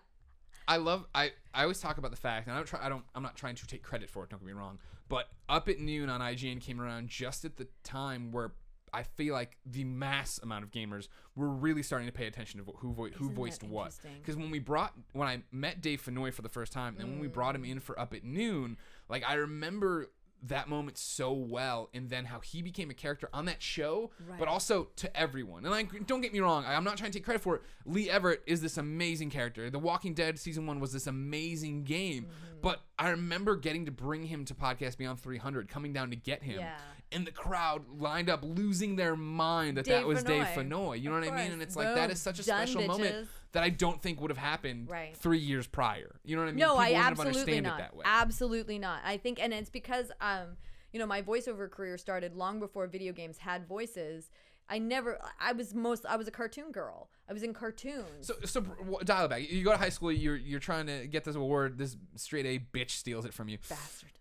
I always talk about the fact, and I'm not trying to take credit for it, don't get me wrong, but Up at Noon on IGN came around just at the time where I feel like the mass amount of gamers were really starting to pay attention to who voiced what. Because when I met Dave Fennoy for the first time, and then when we brought him in for Up at Noon, like, I remember that moment so well, and then how he became a character on that show, but also to everyone. And like, don't get me wrong, I'm not trying to take credit for it. Lee Everett is this amazing character. The Walking Dead season 1 was this amazing game, but I remember getting to bring him to Podcast Beyond 300, coming down to get him, and the crowd lined up, losing their mind that was Dave Fennoy. You know what I mean? And it's like, that is such a special moment that I don't think would have happened 3 years prior. You know what I mean? No, People I wouldn't absolutely have understand not. It that way. Absolutely not. I think, and it's because, my voiceover career started long before video games had voices. I was a cartoon girl. I was in cartoons. So dial it back. You go to high school, you're trying to get this award. This straight A bitch steals it from you. Bastard.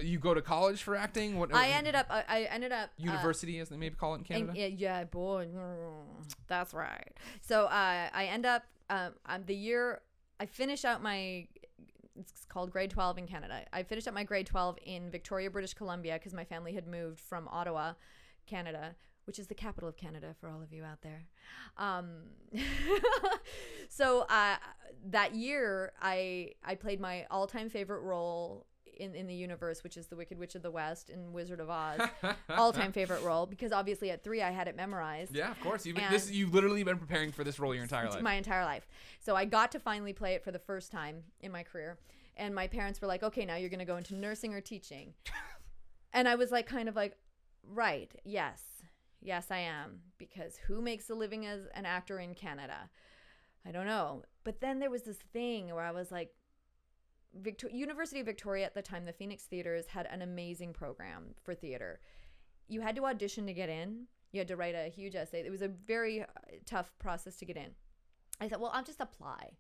You go to college for acting? I ended up university, as they maybe call it in Canada. Yeah, boy, that's right. So I end up the year I finish out my. It's called grade 12 in Canada. I finished up my grade 12 in Victoria, British Columbia, because my family had moved from Ottawa, Canada, which is the capital of Canada for all of you out there. So that year, I played my all-time favorite role in the universe, which is the Wicked Witch of the West in Wizard of Oz. All-time favorite role, because obviously at 3 I had it memorized. Yeah, of course. You've literally been preparing for this role your entire life. My entire life. So I got to finally play it for the first time in my career, and my parents were like, okay, now you're going to go into nursing or teaching. And I was like, kind of like, right, yes, I am, because who makes a living as an actor in Canada? I don't know. But then there was this thing where I was like, University of Victoria at the time, the Phoenix Theatres had an amazing program for theater. You had to audition to get in. You had to write a huge essay. It was a very tough process to get in. I thought, well, I'll just apply.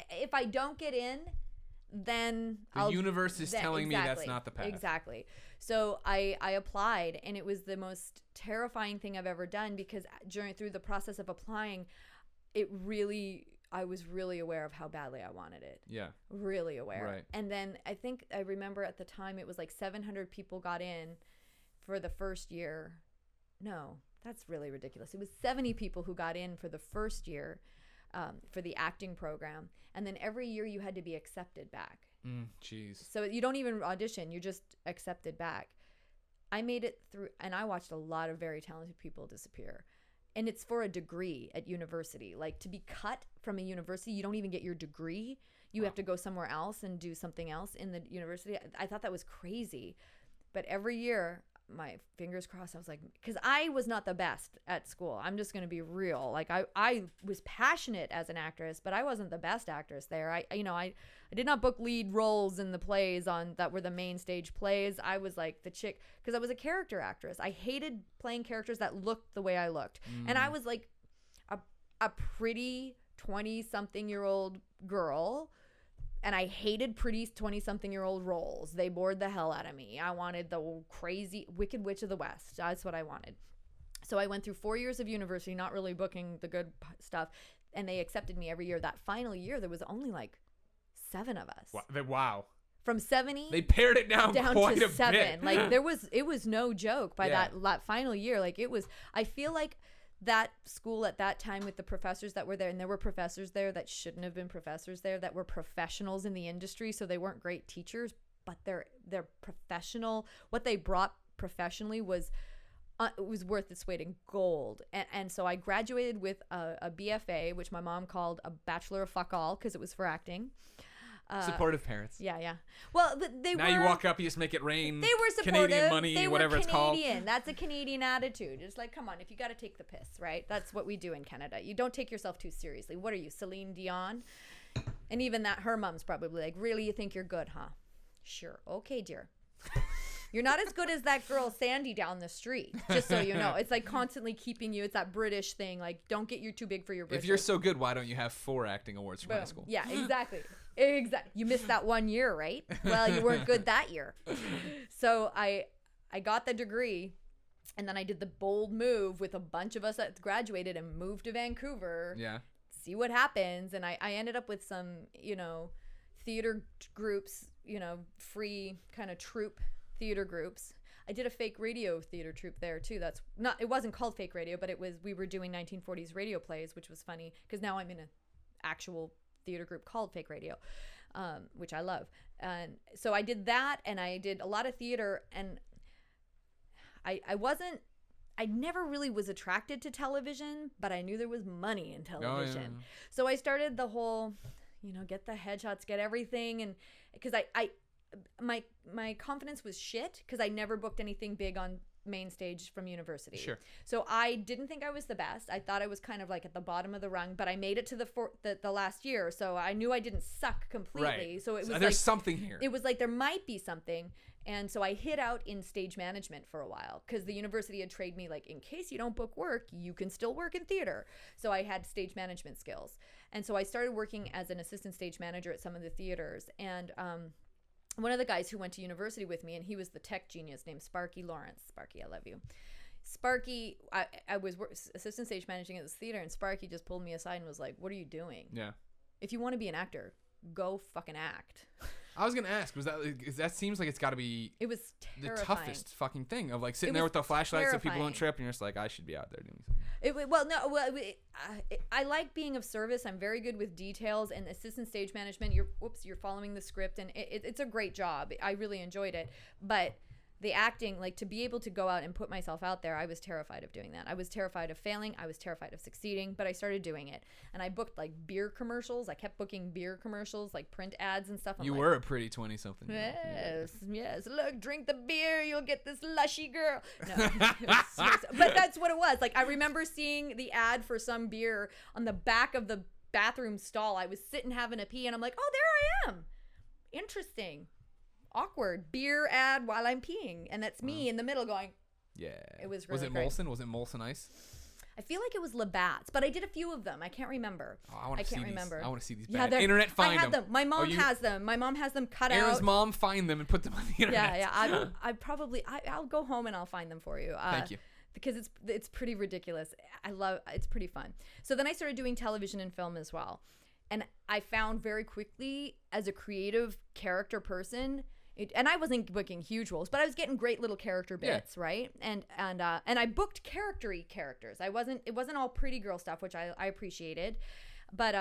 If I don't get in, then the universe is telling me that's not the path. Exactly. So I applied, and it was the most terrifying thing I've ever done, because through the process of applying, I was really aware of how badly I wanted it. Yeah. Really aware. Right. And then I remember at the time it was like 700 people got in for the first year. No, that's really ridiculous. It was 70 people who got in for the first year for the acting program. And then every year you had to be accepted back. Jeez. So you don't even audition. You're just accepted back. I made it through, and I watched a lot of very talented people disappear. And it's for a degree at university. Like, to be cut from a university, you don't even get your degree. You have to go somewhere else and do something else in the university. I thought that was crazy. But every year, my fingers crossed, I was like, because I was not the best at school. I'm just going to be real. Like, I was passionate as an actress, but I wasn't the best actress there. I did not book lead roles in the plays that were the main stage plays. I was like the chick, because I was a character actress. I hated playing characters that looked the way I looked. And I was like a pretty 20-something-year-old girl, and I hated pretty 20-something-year-old roles. They bored the hell out of me. I wanted the crazy Wicked Witch of the West. That's what I wanted. So I went through 4 years of university, not really booking the good stuff, and they accepted me every year. That final year, there was only like 7 of us. Wow. From 70, they pared it down quite to a 7. bit. Like it was no joke by that final year. Like it was. I feel like that school at that time with the professors that were there, and there were professors there that shouldn't have been professors there, that were professionals in the industry, so they weren't great teachers, but they're professional. What they brought professionally was worth its weight in gold. And so I graduated with a BFA, which my mom called a Bachelor of Fuck All because it was for acting. Supportive parents. Yeah. Well, they now were. you walk up, you just make it rain. They were supportive. Canadian money, they whatever were it's called. Canadian. That's a Canadian attitude. It's like, come on, if you got to take the piss, right? That's what we do in Canada. You don't take yourself too seriously. What are you, Celine Dion? And even that, her mom's probably like, really, you think you're good, huh? Sure. Okay, dear. You're not as good as that girl Sandy down the street, just so you know. It's like constantly keeping you. It's that British thing. Like, don't get you too big for your britches. If you're so good, why don't you have 4 acting awards from high school? Yeah, exactly. Exactly. You missed that 1 year, right? Well, you weren't good that year. So I got the degree, and then I did the bold move with a bunch of us that graduated and moved to Vancouver. Yeah. See what happens. And I ended up with some, theater groups, free kind of troupe theater groups. I did a fake radio theater troupe there too. It wasn't called fake radio, but we were doing 1940s radio plays, which was funny because now I'm in an actual theater group called Fake Radio, which I love. And so I did that, and I did a lot of theater, and I never really was attracted to television, but I knew there was money in television. Oh, yeah. So I started the whole, get the headshots, get everything, and because my confidence was shit because I never booked anything big on main stage from university. Sure. So I didn't think I was the best. I thought I was kind of like at the bottom of the rung, but I made it to the last year, so I knew I didn't suck completely. Right. So it was there's like something here. It was like there might be something, and so I hid out in stage management for a while because the university had trained me like, in case you don't book work, you can still work in theater. So I had stage management skills, and so I started working as an assistant stage manager at some of the theaters, and one of the guys who went to university with me, and he was the tech genius named Sparky Lawrence. Sparky, I love you. Sparky, I was assistant stage managing at this theater, and Sparky just pulled me aside and was like, what are you doing? Yeah. If you want to be an actor, go fucking act. I was gonna ask, that seems like it's got to be it was the terrifying. toughest fucking thing of like sitting there with the flashlight so people don't trip, and you're just like, I should be out there doing something. I like being of service. I'm very good with details and assistant stage management. You're following the script, and it's a great job. I really enjoyed it, but the acting, like to be able to go out and put myself out there, I was terrified of doing that. I was terrified of failing. I was terrified of succeeding, but I started doing it. And I booked like beer commercials. I kept booking beer commercials, like print ads and stuff. You were a pretty 20-something. Yes. Look, drink the beer. You'll get this lushy girl. No, but that's what it was. Like I remember seeing the ad for some beer on the back of the bathroom stall. I was sitting having a pee, and I'm like, oh, there I am. Interesting. Awkward beer ad while I'm peeing, and that's me in the middle going, yeah. It was really Was it great. Molson? Was it Molson Ice? I feel like it was Labatt's, but I did a few of them. I can't remember. Oh, I can't remember. I want to see these. Yeah, internet find I had them. My mom has them. My mom has them cut out. Erin's mom find them and put them on the internet. Yeah. I'll go home and I'll find them for you. Thank you. Because it's pretty ridiculous. It's pretty fun. So then I started doing television and film as well, and I found very quickly as a creative character person. And I wasn't booking huge roles, but I was getting great little character bits, right? And I booked characters. It wasn't all pretty girl stuff, which I appreciated, but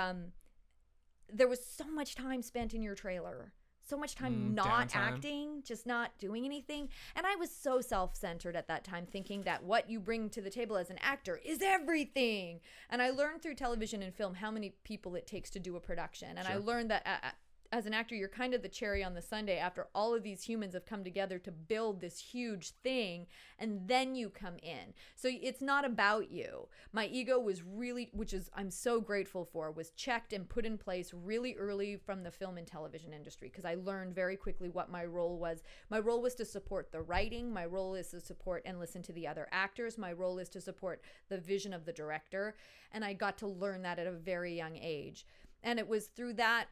there was so much time spent in your trailer, so much time not downtime. acting, just not doing anything. And I was so self-centered at that time, thinking that what you bring to the table as an actor is everything. And I learned through television and film how many people it takes to do a production, and I learned that. as an actor, you're kind of the cherry on the sundae after all of these humans have come together to build this huge thing, and then you come in. So it's not about you. My ego was really, which is I'm so grateful for, was checked and put in place really early from the film and television industry, because I learned very quickly what my role was. My role was to support the writing. My role is to support and listen to the other actors. My role is to support the vision of the director, and I got to learn that at a very young age. And it was through that,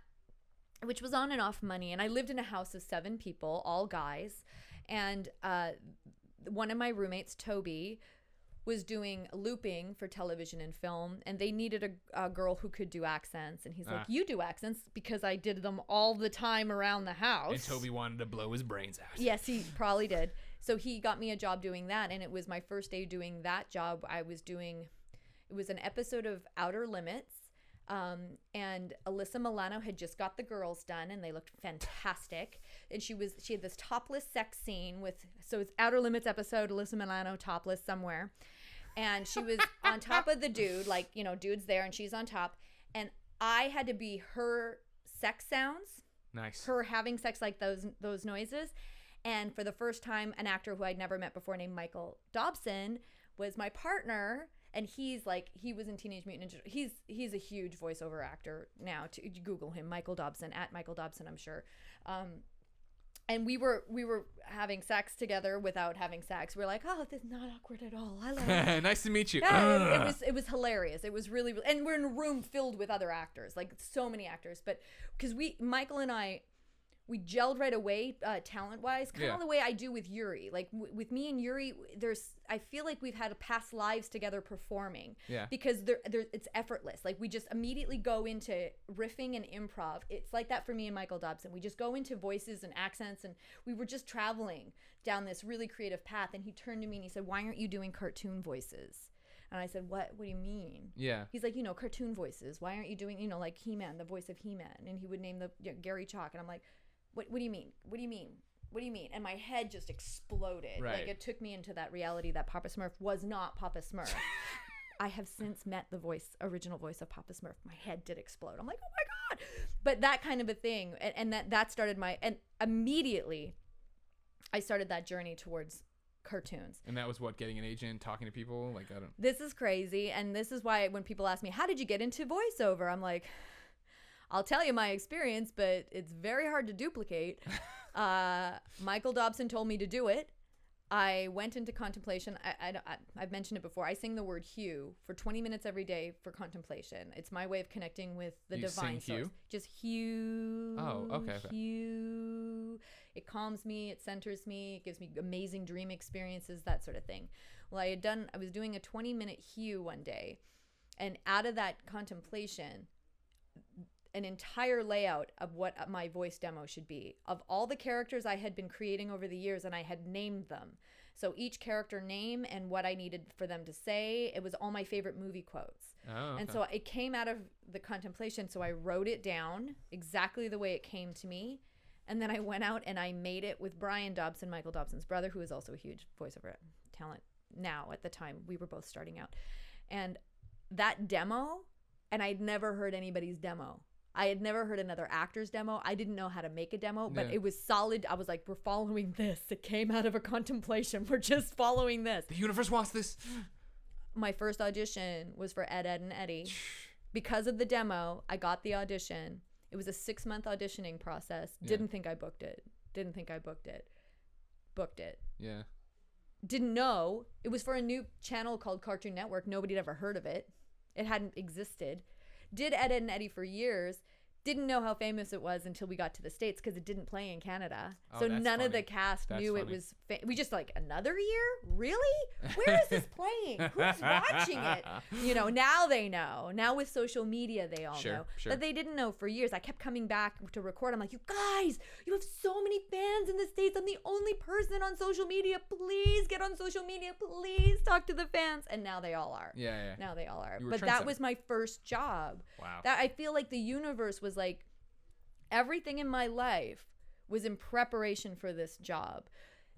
which was on and off money. And I lived in a house of 7 people, all guys. And one of my roommates, Toby, was doing looping for television and film. And they needed a girl who could do accents. And he's like, you do accents? Because I did them all the time around the house. And Toby wanted to blow his brains out. Yes, he probably did. So he got me a job doing that. And it was my first day doing that job. It was an episode of Outer Limits. And Alyssa Milano had just got the girls done, and they looked fantastic. And she had this topless sex scene so it's Outer Limits episode, Alyssa Milano topless somewhere. And she was on top of the dude, like, dude's there and she's on top. And I had to be her sex sounds. Nice. Her having sex, like those noises. And for the first time, an actor who I'd never met before named Michael Dobson was my partner. And he was in Teenage Mutant Ninja Turtles. He's a huge voiceover actor now. You Google him, Michael Dobson, at Michael Dobson, I'm sure. And we were having sex together without having sex. We're like, oh, this is not awkward at all. I love it. Nice to meet you. Yeah, it was hilarious. It was really, and we're in a room filled with other actors, like so many actors. But because Michael and I, we gelled right away, talent-wise, kind of the way I do with Yuri. Like with me and Yuri, I feel like we've had past lives together performing. Yeah. Because it's effortless. Like we just immediately go into riffing and improv. It's like that for me and Michael Dobson. We just go into voices and accents, and we were just traveling down this really creative path. And he turned to me and he said, "Why aren't you doing cartoon voices?" And I said, what do you mean? Yeah. He's like, cartoon voices. Why aren't you doing, like He-Man, the voice of He-Man? And he would name Gary Chalk. And I'm like, What do you mean? What do you mean? What do you mean? And my head just exploded. Right. Like it took me into that reality that Papa Smurf was not Papa Smurf. I have since met the original voice of Papa Smurf. My head did explode. I'm like, oh my God. But that kind of a thing. And that started and immediately I started that journey towards cartoons. And that was what, getting an agent, talking to people? Like, I don't. This is crazy. And this is why when people ask me, how did you get into voiceover? I'm like, I'll tell you my experience, but it's very hard to duplicate. Michael Dobson told me to do it. I went into contemplation. I've mentioned it before. I sing the word Hugh for 20 minutes every day for contemplation. It's my way of connecting with the divine source. Hugh? Just Hugh. Oh, okay. Hugh. It calms me. It centers me. It gives me amazing dream experiences, that sort of thing. Well, I was doing a 20-minute Hugh one day, and out of that contemplation, an entire layout of what my voice demo should be, of all the characters I had been creating over the years, and I had named them. So each character name and what I needed for them to say, it was all my favorite movie quotes. Oh, okay. And so it came out of the contemplation, so I wrote it down exactly the way it came to me. And then I went out and I made it with Brian Dobson, Michael Dobson's brother, who is also a huge voiceover talent now. At the time, we were both starting out. And that demo, and I'd never heard anybody's demo. I had never heard another actor's demo. I didn't know how to make a demo, but it was solid. I was like, we're following this. It came out of a contemplation. We're just following this. The universe wants this. My first audition was for Ed, and Eddie. Because of the demo, I got the audition. It was a 6-month auditioning process. Yeah. Didn't think I booked it. Booked it. Yeah. Didn't know. It was for a new channel called Cartoon Network. Nobody had ever heard of it. It hadn't existed. Did Ed, and Eddie for years. Didn't know how famous it was until we got to the States, because it didn't play in Canada. So none of the cast knew it was. We just like, another year? Really? Where is this playing? Who's watching it? Now they know. Now with social media, they all know. Sure. But they didn't know for years. I kept coming back to record. I'm like, you guys, you have so many fans in the States. I'm the only person on social media. Please get on social media. Please talk to the fans. And now they all are. Yeah. Now they all are. But that was my first job. Wow. That I feel like the universe was like, everything in my life was in preparation for this job.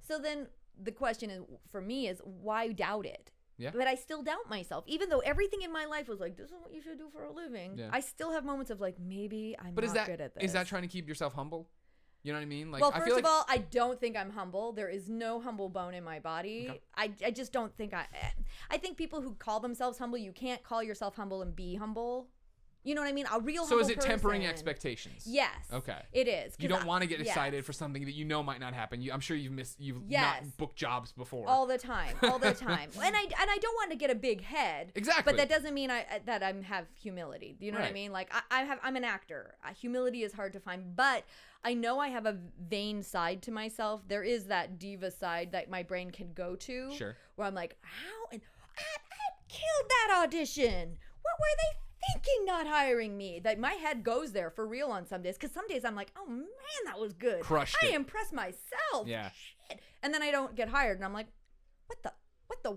So then the question is, for me, is why doubt it? Yeah. But I still doubt myself. Even though everything in my life was like, this is what you should do for a living. Yeah. I still have moments of like, maybe I'm But not good at this. Is that trying to keep yourself humble? You know what I mean? Like, well, I first feel like, of all, I don't think I'm humble. There is no humble bone in my body. Okay. I just don't think I think people who call themselves humble, you can't call yourself humble and be humble. You know what I mean? A real humble So is it tempering person. expectations? Yes. Okay. It is. You don't want to get excited for something that you know might not happen. I'm sure you've not booked jobs before. All the time. And I don't want to get a big head. Exactly. But that doesn't mean that I have humility. You know what I mean? Like I'm an actor. Humility is hard to find, but I know I have a vain side to myself. There is that diva side that my brain can go to. Sure. Where I'm like, how? And I killed that audition. What were they thinking not hiring me? That my head goes there for real on some days, because some days I'm like, oh man, that was good. Crushed it. I impressed myself. Yeah. Shit. And then I don't get hired, and I'm like, what the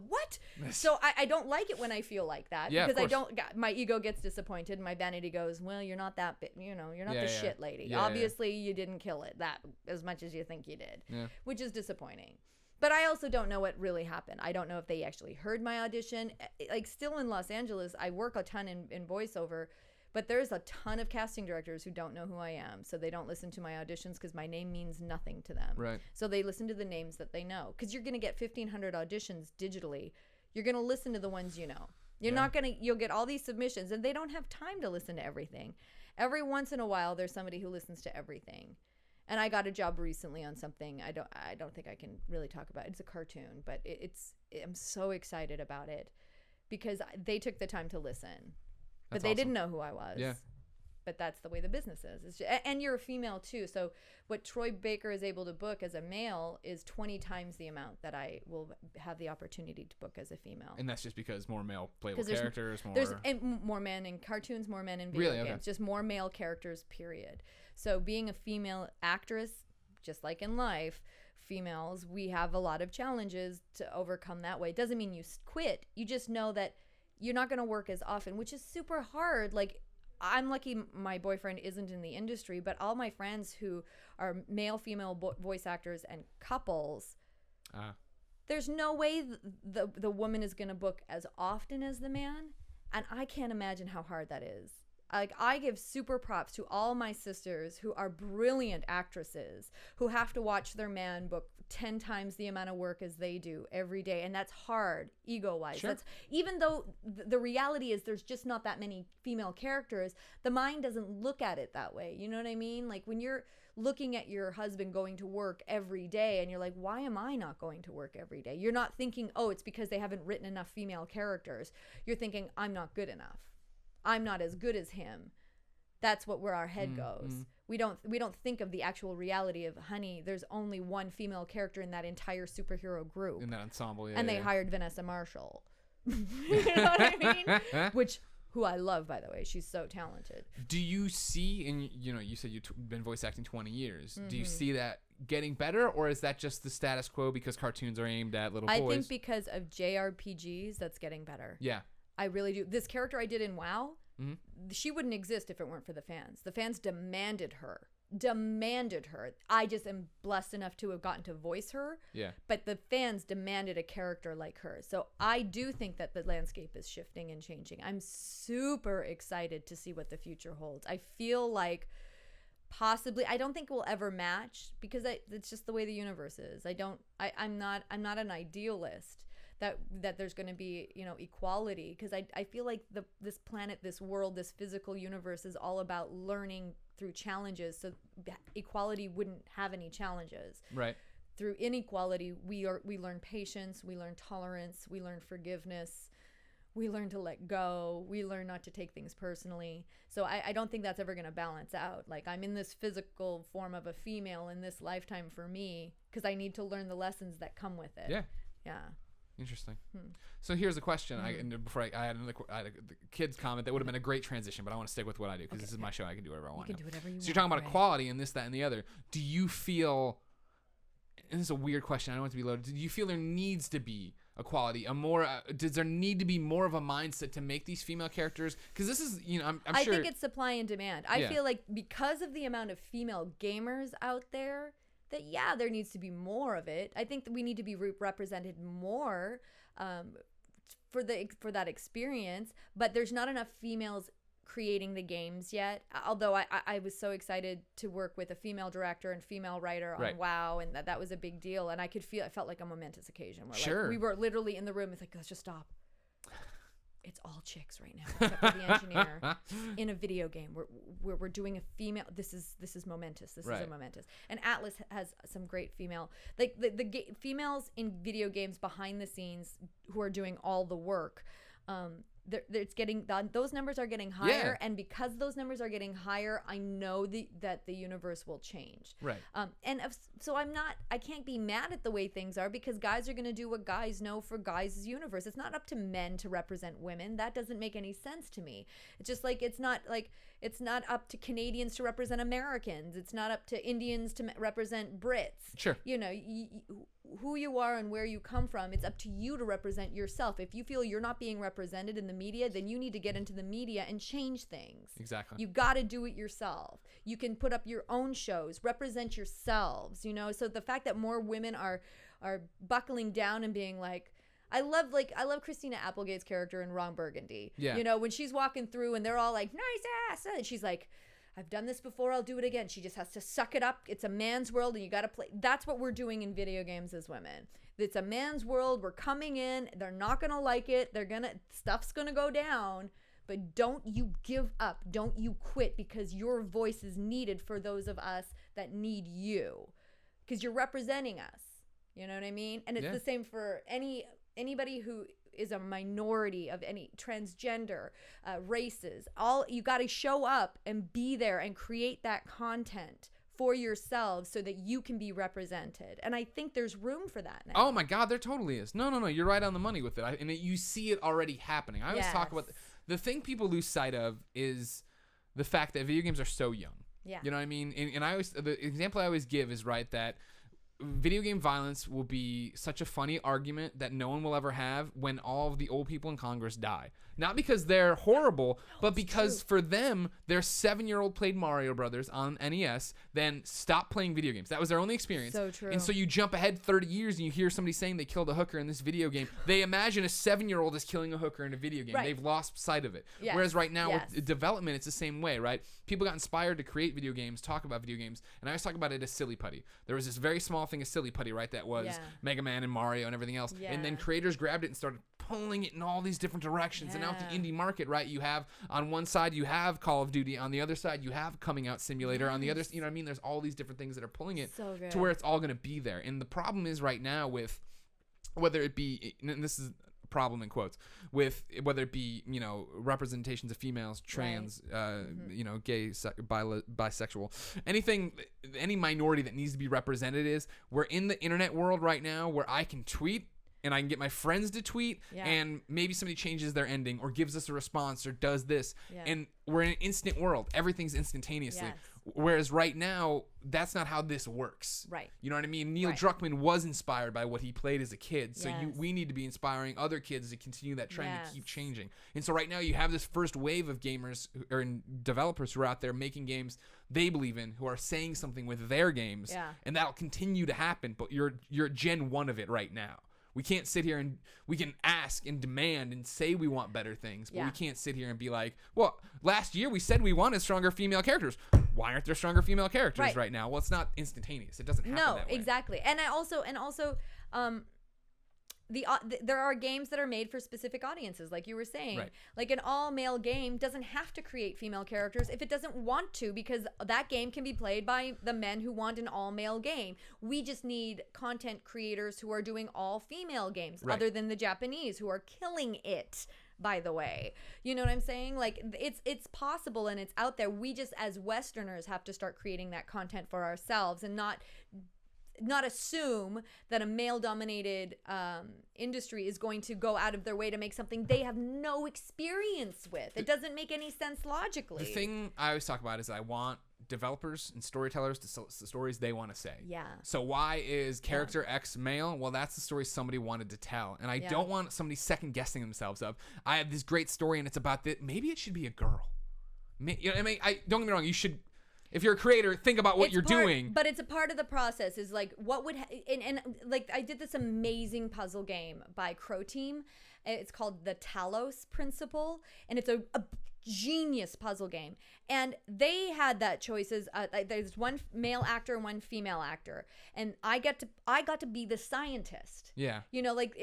what? So I don't like it when I feel like that, because my ego gets disappointed. My vanity goes, well, you're not that big, you're not the shit lady. Yeah, Obviously, you didn't kill it that as much as you think you did, which is disappointing. But I also don't know what really happened. I don't know if they actually heard my audition. Like, still in Los Angeles, I work a ton in voiceover, but there's a ton of casting directors who don't know who I am. So they don't listen to my auditions because my name means nothing to them. Right. So they listen to the names that they know. Because you're going to get 1,500 auditions digitally. You're going to listen to the ones you know. You'll get all these submissions, and they don't have time to listen to everything. Every once in a while, there's somebody who listens to everything. And I got a job recently on something I don't think I can really talk about. It's a cartoon, but I'm so excited about it because they took the time to listen. But they didn't know who I was. Yeah. But that's the way the business is. And you're a female too. So what Troy Baker is able to book as a male is 20 times the amount that I will have the opportunity to book as a female. And that's just because more male playable characters, There's more men in cartoons, more men in video games. Just more male characters, period. So being a female actress, just like in life, females, we have a lot of challenges to overcome that way. It doesn't mean you quit. You just know that you're not going to work as often, which is super hard. Like, I'm lucky my boyfriend isn't in the industry, but all my friends who are male, female voice actors and couples, there's no way the woman is going to book as often as the man. And I can't imagine how hard that is. Like, I give super props to all my sisters who are brilliant actresses who have to watch their man book 10 times the amount of work as they do every day. And that's hard, ego-wise. Sure. That's, even though the reality is there's just not that many female characters, the mind doesn't look at it that way. You know what I mean? Like, when you're looking at your husband going to work every day and you're like, why am I not going to work every day? You're not thinking, oh, it's because they haven't written enough female characters. You're thinking, I'm not good enough. I'm not as good as him. That's where our head goes. We don't think of the actual reality of, honey, there's only one female character in that entire superhero group. In that ensemble, and they hired Vanessa Marshall. You know what I mean? Who I love, by the way. She's so talented. Do you see, and you said you've been voice acting 20 years. Do you see that getting better, or is that just the status quo because cartoons are aimed at little boys? I think because of JRPGs, that's getting better. Yeah. I really do. This character I did in WoW, she wouldn't exist if it weren't for the fans. The fans demanded her. I just am blessed enough to have gotten to voice her. Yeah. But the fans demanded a character like her. So I do think that the landscape is shifting and changing. I'm super excited to see what the future holds. I feel like possibly, I don't think we'll ever match because it's just the way the universe is. I'm not an idealist. That there's going to be, equality, because I feel like this planet, this world, this physical universe is all about learning through challenges. So equality wouldn't have any challenges. Right. Through inequality, we learn patience, we learn tolerance, we learn forgiveness, we learn to let go, we learn not to take things personally. So I don't think that's ever going to balance out. Like, I'm in this physical form of a female in this lifetime for me because I need to learn the lessons that come with it. Yeah. Yeah. Interesting. So here's a question. Before I had a kid's comment that would have been a great transition, but I want to stick with what I do because this is my show. I can do whatever I want. You can do whatever you want. So you're talking about equality and this, that, and the other. Do you feel, and this is a weird question, I don't want it to be loaded, do you feel there needs to be equality, does there need to be more of a mindset to make these female characters? Because this is, I'm sure. I think it's supply and demand. I feel like because of the amount of female gamers out there, that there needs to be more of it. I think that we need to be represented more for that experience, but there's not enough females creating the games yet. Although I was so excited to work with a female director and female writer on WoW, and that was a big deal. And I felt like a momentous occasion where like, we were literally in the room. It's like, let's just stop. It's all chicks right now, except for the engineer in a video game. We're doing a female. This is momentous. This is a momentous. And Atlas has some great female, like the females in video games behind the scenes who are doing all the work. It's getting those numbers are getting higher, and because those numbers are getting higher, I know that the universe will change. Right. So I can't be mad at the way things are, because guys are going to do what guys know for guys' universe. It's not up to men to represent women. That doesn't make any sense to me. It's just like it's not up to Canadians to represent Americans. It's not up to Indians to represent Brits. Sure. You know, who you are and where you come from, it's up to you to represent yourself. If you feel you're not being represented in the media, then you need to get into the media and change things. Exactly. You got to do it yourself. You can put up your own shows, represent yourselves, you know? So the fact that more women are buckling down and being like, I love Christina Applegate's character in Ron Burgundy. Yeah. You know, when she's walking through and they're all like, nice ass, and she's like, I've done this before, I'll do it again. She just has to suck it up. It's a man's world and you got to play. That's what we're doing in video games as women. It's a man's world. We're coming in. They're not going to like it. Stuff's going to go down. But don't you give up. Don't you quit, because your voice is needed for those of us that need you. Because you're representing us. You know what I mean? And it's the same for anybody who is a minority of any transgender races. You got to show up and be there and create that content for yourselves so that you can be represented. And I think there's room for that now. Oh my God, there totally is. No, you're right on the money with it. You see it already happening. I always talk about the thing people lose sight of is the fact that video games are so young. Yeah. You know what I mean? And the example I always give is that video game violence will be such a funny argument that no one will ever have when all of the old people in Congress die. Not because they're horrible, but because for them, their 7-year-old played Mario Brothers on NES, then stopped playing video games. That was their only experience. So true. And so you jump ahead 30 years and you hear somebody saying they killed a hooker in this video game. They imagine a 7-year-old is killing a hooker in a video game. Right. They've lost sight of it. Yes. Whereas right now with development, it's the same way, right? People got inspired to create video games, talk about video games, and I always talk about it as silly putty. There was this very small thing as silly putty, right? That was Mega Man and Mario and everything else. Yeah. And then creators grabbed it and started pulling it in all these different directions. And now with the indie market, right, you have on one side you have Call of Duty, on the other side you have Coming Out Simulator, on the other, you know what I mean? There's all these different things that are pulling it to where it's all going to be there. And the problem is right now with whether it be, and this is a problem in quotes, with whether it be, you know, representations of females, trans, you know, gay, bisexual, anything, any minority that needs to be represented is, we're in the internet world right now where I can tweet and I can get my friends to tweet and maybe somebody changes their ending or gives us a response or does this. And we're in an instant world. Everything's instantaneously. Yes. Whereas right now, that's not how this works. Right. You know what I mean? Neil Druckmann was inspired by what he played as a kid. So we need to be inspiring other kids to continue that trend to keep changing. And so right now you have this first wave of gamers or developers who are out there making games they believe in, who are saying something with their games. Yeah. And that'll continue to happen. But you're Gen 1 of it right now. We can't sit here and we can ask and demand and say we want better things, but we can't sit here and be like, well, last year we said we wanted stronger female characters. Why aren't there stronger female characters right now? Well, it's not instantaneous. It doesn't happen that way. No, exactly. And there are games that are made for specific audiences, like you were saying. Right. Like an all-male game doesn't have to create female characters if it doesn't want to, because that game can be played by the men who want an all-male game. We just need content creators who are doing all-female games, other than the Japanese, who are killing it, by the way. You know what I'm saying? Like, it's possible and it's out there. We just, as Westerners, have to start creating that content for ourselves and not assume that a male-dominated industry is going to go out of their way to make something they have no experience with. It doesn't make any sense logically. The thing I always talk about is I want developers and storytellers to sell the stories they want to say. Yeah. So why is character X male? Well, that's the story somebody wanted to tell. And I don't want somebody second-guessing themselves of, I have this great story and it's about this. Maybe it should be a girl. You know, I mean, don't get me wrong. You should... If you're a creator, think about what you're doing. But it's a part of the process. Is like what would and like I did this amazing puzzle game by Crow Team, It's called the Talos Principle, and it's a genius puzzle game. And they had that choices. There's one male actor and one female actor, and I got to be the scientist. Yeah. You know, like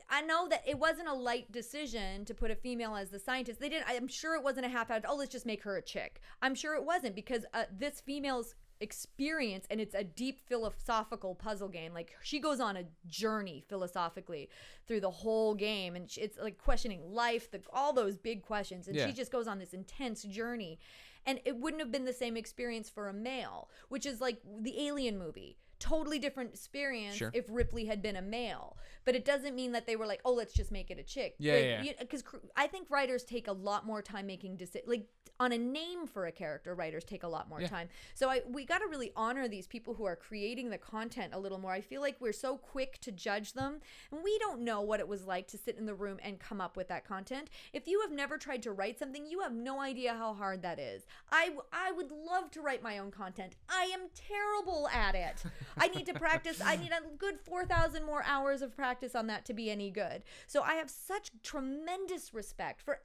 I know that it wasn't a light decision to put a female as the scientist. They didn't. I'm sure it wasn't a half-out. Oh, let's just make her a chick. I'm sure it wasn't, because this female's experience, and it's a deep philosophical puzzle game. Like, she goes on a journey philosophically through the whole game, and it's like questioning life, all those big questions, and she just goes on this intense journey. And it wouldn't have been the same experience for a male, which is like the Alien movie. Totally different experience if Ripley had been a male. But it doesn't mean that they were like, oh, let's just make it a chick. Because I think writers take a lot more time making decisions. Like, on a name for a character, writers take a lot more time. So we got to really honor these people who are creating the content a little more. I feel like we're so quick to judge them, and we don't know what it was like to sit in the room and come up with that content. If you have never tried to write something, you have no idea how hard that is. I would love to write my own content. I am terrible at it. I need to practice. I need a good 4,000 more hours of practice on that to be any good. So I have such tremendous respect for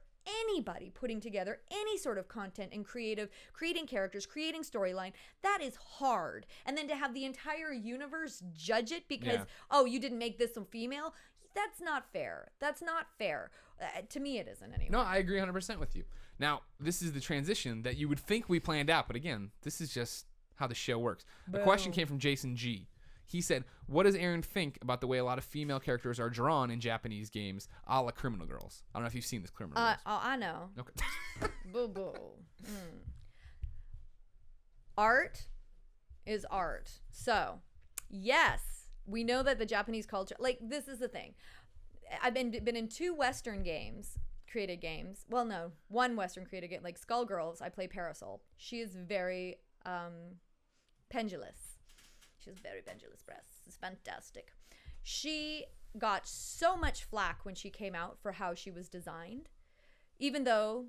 anybody putting together any sort of content and creating characters, creating storyline. That is hard. And then to have the entire universe judge it because, oh, you didn't make this a female, that's not fair. That's not fair. To me, it isn't anyway. No, I agree 100% with you. Now, this is the transition that you would think we planned out, but again, this is just how the show works. Boom. A question came from Jason G. He said, what does Erin think about the way a lot of female characters are drawn in Japanese games, a la Criminal Girls? I don't know if you've seen this Criminal Girls. Oh, I know. Okay. Boo boo. Art is art. So, yes, we know that the Japanese culture, like, this is the thing. I've been in 2 Western created games. Well, no, 1 Western created game, like Skullgirls. I play Parasol. She is very pendulous. She has very pendulous breasts. It's fantastic. She got so much flack when she came out for how she was designed, even though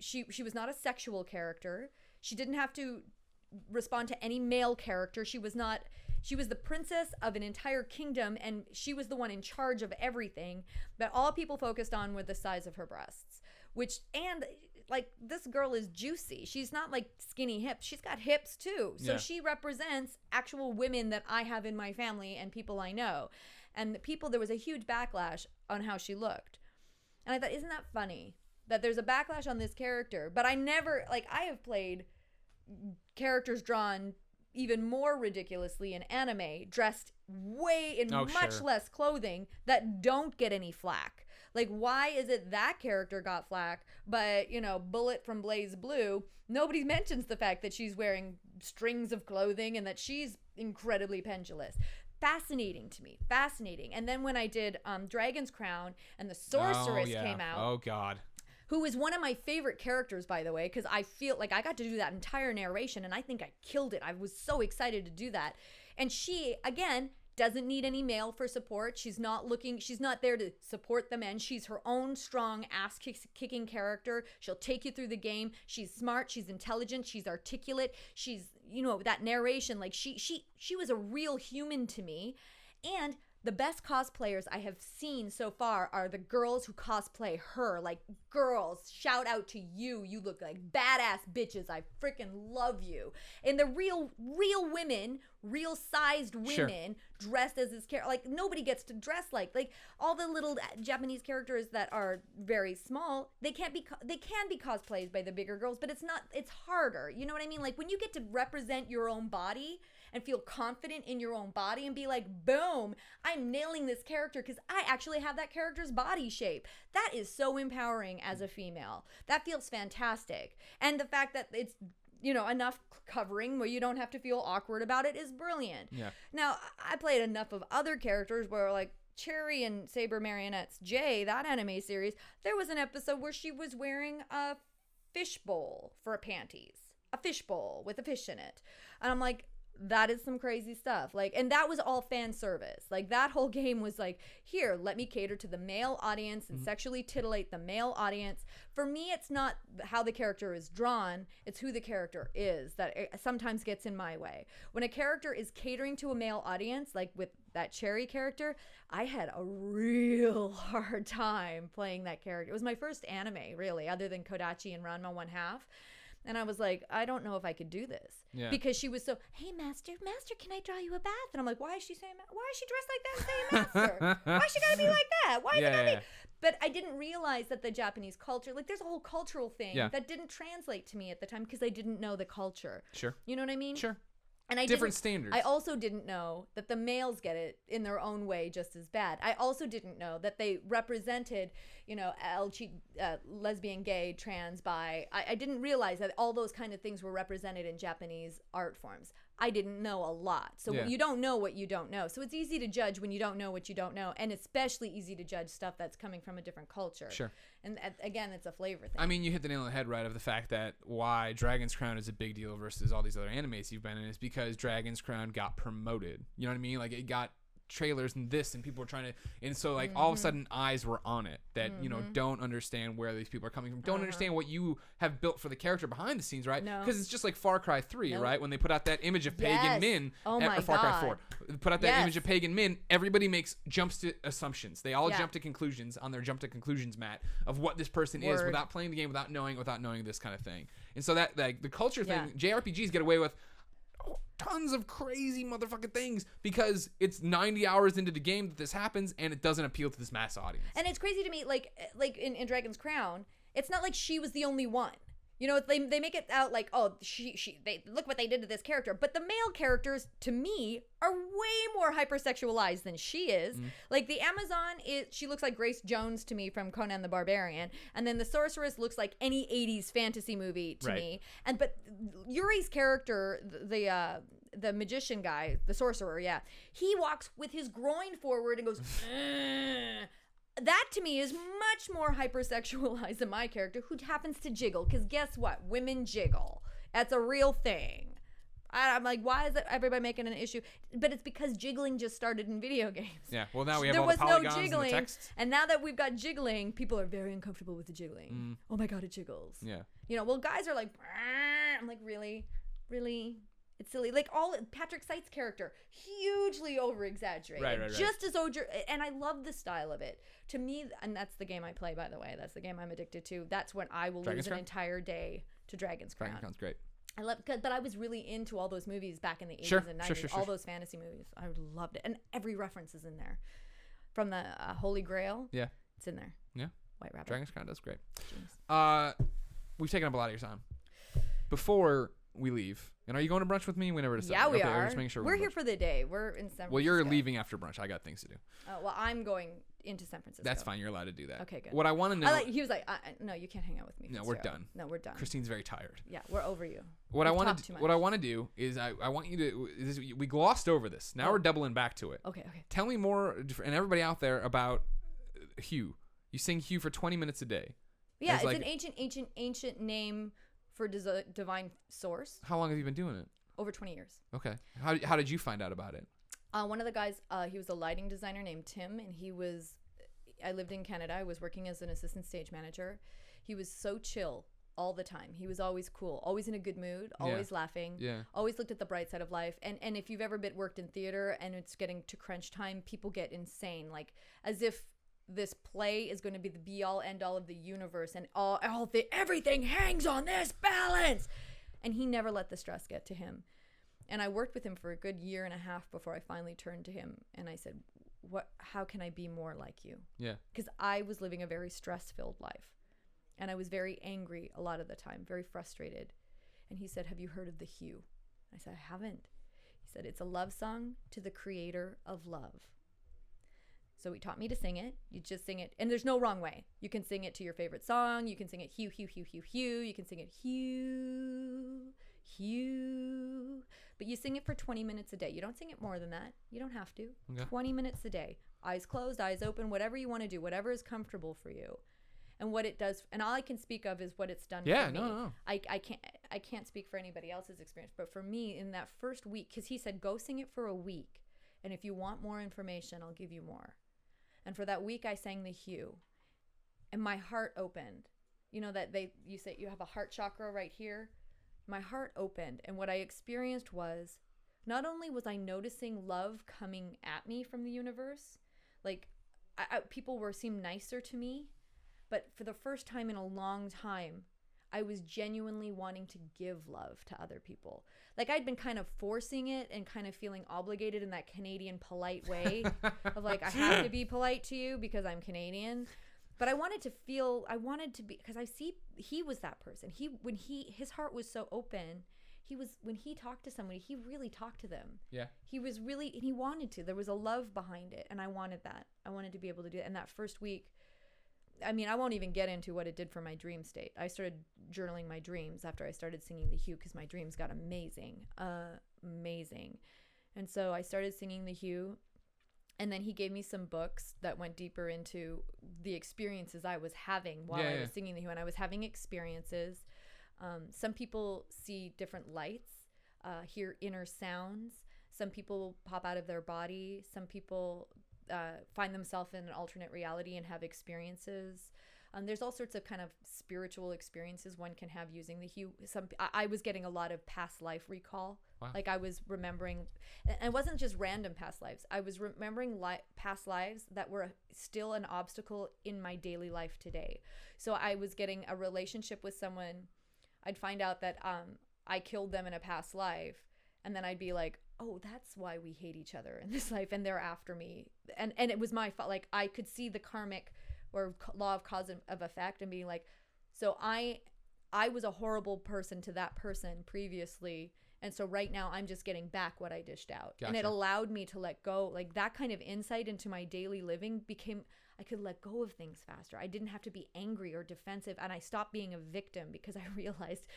she was not a sexual character. She didn't have to respond to any male character. She was the princess of an entire kingdom, and she was the one in charge of everything. But all people focused on were the size of her breasts, and like, this girl is juicy. She's not like skinny hips. She's got hips too. So she represents actual women that I have in my family and people I know. And there was a huge backlash on how she looked. And I thought, isn't that funny that there's a backlash on this character? But I have played characters drawn even more ridiculously in anime, dressed way in much less clothing, that don't get any flack. Like, why is it that character got flack, but, Bullet from Blaze Blue, nobody mentions the fact that she's wearing strings of clothing and that she's incredibly pendulous. Fascinating to me. Fascinating. And then when I did Dragon's Crown and the Sorceress came out. Oh, God. Who is one of my favorite characters, by the way, because I feel like I got to do that entire narration, and I think I killed it. I was so excited to do that. And she, again, doesn't need any male for support. She's not there to support the men. She's her own strong ass-kicking character. She'll take you through the game. She's smart. She's intelligent. She's articulate. She's, that narration. Like, she was a real human to me. And the best cosplayers I have seen so far are the girls who cosplay her. Like, girls, shout out to you. You look like badass bitches. I freaking love you. And the real women, real sized women dressed as this character. Like, nobody gets to dress like all the little Japanese characters that are very small. They can be cosplayed by the bigger girls, but it's harder. You know what I mean? Like, when you get to represent your own body and feel confident in your own body and be like, boom, I'm nailing this character because I actually have that character's body shape. That is so empowering as a female. That feels fantastic. And the fact that it's, enough covering where you don't have to feel awkward about it is brilliant. Yeah. Now, I played enough of other characters where, like, Cherry and Saber Marionette's Jay, that anime series, there was an episode where she was wearing a fishbowl for panties. A fishbowl with a fish in it. And I'm like, that is some crazy stuff. Like, and that was all fan service. Like, that whole game was like, here, let me cater to the male audience and sexually titillate the male audience. For me, it's not how the character is drawn, it's who the character is that it sometimes gets in my way. When a character is catering to a male audience, like with that Cherry character, I had a real hard time playing that character. It was my first anime, really, other than Kodachi and Ranma 1/2. And I was like, I don't know if I could do this. Yeah. Because she was so, hey, master, can I draw you a bath? And I'm like, why is she saying, why is she dressed like that and saying master? Why is she got to be like that? Why is it got to be? But I didn't realize that the Japanese culture, like there's a whole cultural thing that didn't translate to me at the time because I didn't know the culture. Sure. You know what I mean? Sure. And different standards. I also didn't know that the males get it in their own way just as bad. I also didn't know that they represented, lesbian, gay, trans, bi. I didn't realize that all those kind of things were represented in Japanese art forms. I didn't know a lot. So you don't know what you don't know. So it's easy to judge when you don't know what you don't know, and especially easy to judge stuff that's coming from a different culture. Sure. And again, it's a flavor thing. I mean, you hit the nail on the head, right, of the fact that why Dragon's Crown is a big deal versus all these other animes you've been in is because Dragon's Crown got promoted. You know what I mean? Like, it got trailers and this, and people were trying to, and so like all of a sudden eyes were on it that don't understand where these people are coming from, don't understand what you have built for the character behind the scenes, right? Because it's just like Far Cry 3, right? When they put out that image of Pagan Min, or Far Cry 4, put out that image of Pagan Min, everybody jumps to assumptions. They all jump to conclusions on their jump to conclusions mat of what this person is without playing the game, without knowing this kind of thing. And so that, like, the culture thing, JRPGs get away with tons of crazy motherfucking things because it's 90 hours into the game that this happens and it doesn't appeal to this mass audience. And it's crazy to me, like in Dragon's Crown, it's not like she was the only one. You know, they make it out like, oh, they look what they did to this character. But the male characters, to me, are way more hypersexualized than she is. Like, the Amazon, she looks like Grace Jones to me from Conan the Barbarian. And then the Sorceress looks like any 80s fantasy movie to me. But Yuri's character, the magician guy, the sorcerer, he walks with his groin forward and goes, that to me is much more hypersexualized than my character, who happens to jiggle. Because guess what? Women jiggle. That's a real thing. I'm like, why is everybody making an issue? But it's because jiggling just started in video games. Yeah, well, now we have all the polygons and the text. And now that we've got jiggling, people are very uncomfortable with the jiggling. Oh my God, it jiggles. Yeah. Well, guys are like, I'm like, really? Really? It's silly. Like, Patrick Seitz' character, hugely over-exaggerated. Right. Just as and I love the style of it. To me, and that's the game I play, by the way. That's the game I'm addicted to. That's when I will lose an entire day to Dragon's Crown. Dragon's Crown's great. I love, but I was really into all those movies back in the 80s and 90s. All those fantasy movies. I loved it. And every reference is in there. From the Holy Grail. Yeah. It's in there. Yeah. White Rabbit. Dragon's Crown does great. We've taken up a lot of your time. Before we leave, and are you going to brunch with me? We never decided. Yeah, we are. We're just making sure we're here for the day. We're in San Francisco. Well, you're leaving after brunch. I got things to do. Well, I'm going into San Francisco. That's fine. You're allowed to do that. Okay, good. What I want to know. He was like, no, you can't hang out with me. No, we're done. No, we're done. Christine's very tired. Yeah, we're over you. What I want to do is I want you to. We glossed over this. Now we're doubling back to it. Okay. Tell me more, and everybody out there, about Hugh. You sing Hugh for 20 minutes a day. Yeah, it's like an ancient name for divine source. How long have you been doing it? Over 20 years. Okay. How did you find out about it? One of the guys, he was a lighting designer named Tim, and I lived in Canada. I was working as an assistant stage manager. He was so chill all the time. He was always cool, always in a good mood, always laughing, always looked at the bright side of life. And if you've ever worked in theater and it's getting to crunch time, people get insane, like as if this play is going to be the be all end all of the universe and everything hangs on this balance. And he never let the stress get to him. And I worked with him for a good year and a half before I finally turned to him and I said, how can I be more like you? Yeah. Because I was living a very stress-filled life. And I was very angry a lot of the time, very frustrated. And he said, have you heard of the Hue? I said, I haven't. He said, it's a love song to the creator of love. So he taught me to sing it. You just sing it. And there's no wrong way. You can sing it to your favorite song. You can sing it Hugh, Hugh, Hugh, Hugh, Hugh. You can sing it Hugh, Hugh. But you sing it for 20 minutes a day. You don't sing it more than that. You don't have to. Okay. 20 minutes a day. Eyes closed, eyes open, whatever you want to do, whatever is comfortable for you. And what it does, and all I can speak of is what it's done for me. No. I can't, I can't speak for anybody else's experience, but for me in that first week, because he said, go sing it for a week. And if you want more information, I'll give you more. And for that week, I sang the Hue. And my heart opened. You know that you say you have a heart chakra right here? My heart opened. And what I experienced was, not only was I noticing love coming at me from the universe, like people seemed nicer to me, but for the first time in a long time, I was genuinely wanting to give love to other people. Like I'd been kind of forcing it and kind of feeling obligated in that Canadian polite way of like, I have to be polite to you because I'm Canadian. But I wanted to be, because he was that person. His heart was so open. When he talked to somebody, he really talked to them. Yeah. He wanted to. There was a love behind it. And I wanted that. I wanted to be able to do it. And that first week, I mean, I won't even get into what it did for my dream state. I started journaling my dreams after I started singing the Hue because my dreams got amazing. And so I started singing the Hue. And then he gave me some books that went deeper into the experiences I was having while I was singing the Hue. And I was having experiences. Some people see different lights, hear inner sounds. Some people pop out of their body. Some people find themselves in an alternate reality and have experiences. There's all sorts of kind of spiritual experiences one can have using the Hue. I was getting a lot of past life recall. Wow. Like I was remembering, and it wasn't just random past lives. I was remembering past lives that were still an obstacle in my daily life today. So I was getting a relationship with someone. I'd find out that I killed them in a past life, and then I'd be like, oh, that's why we hate each other in this life, and they're after me. And it was my fault. Like I could see the karmic or law of cause and of effect and being like, so I was a horrible person to that person previously, and so right now I'm just getting back what I dished out. Gotcha. And it allowed me to let go. Like that kind of insight into my daily living I could let go of things faster. I didn't have to be angry or defensive, and I stopped being a victim because I realized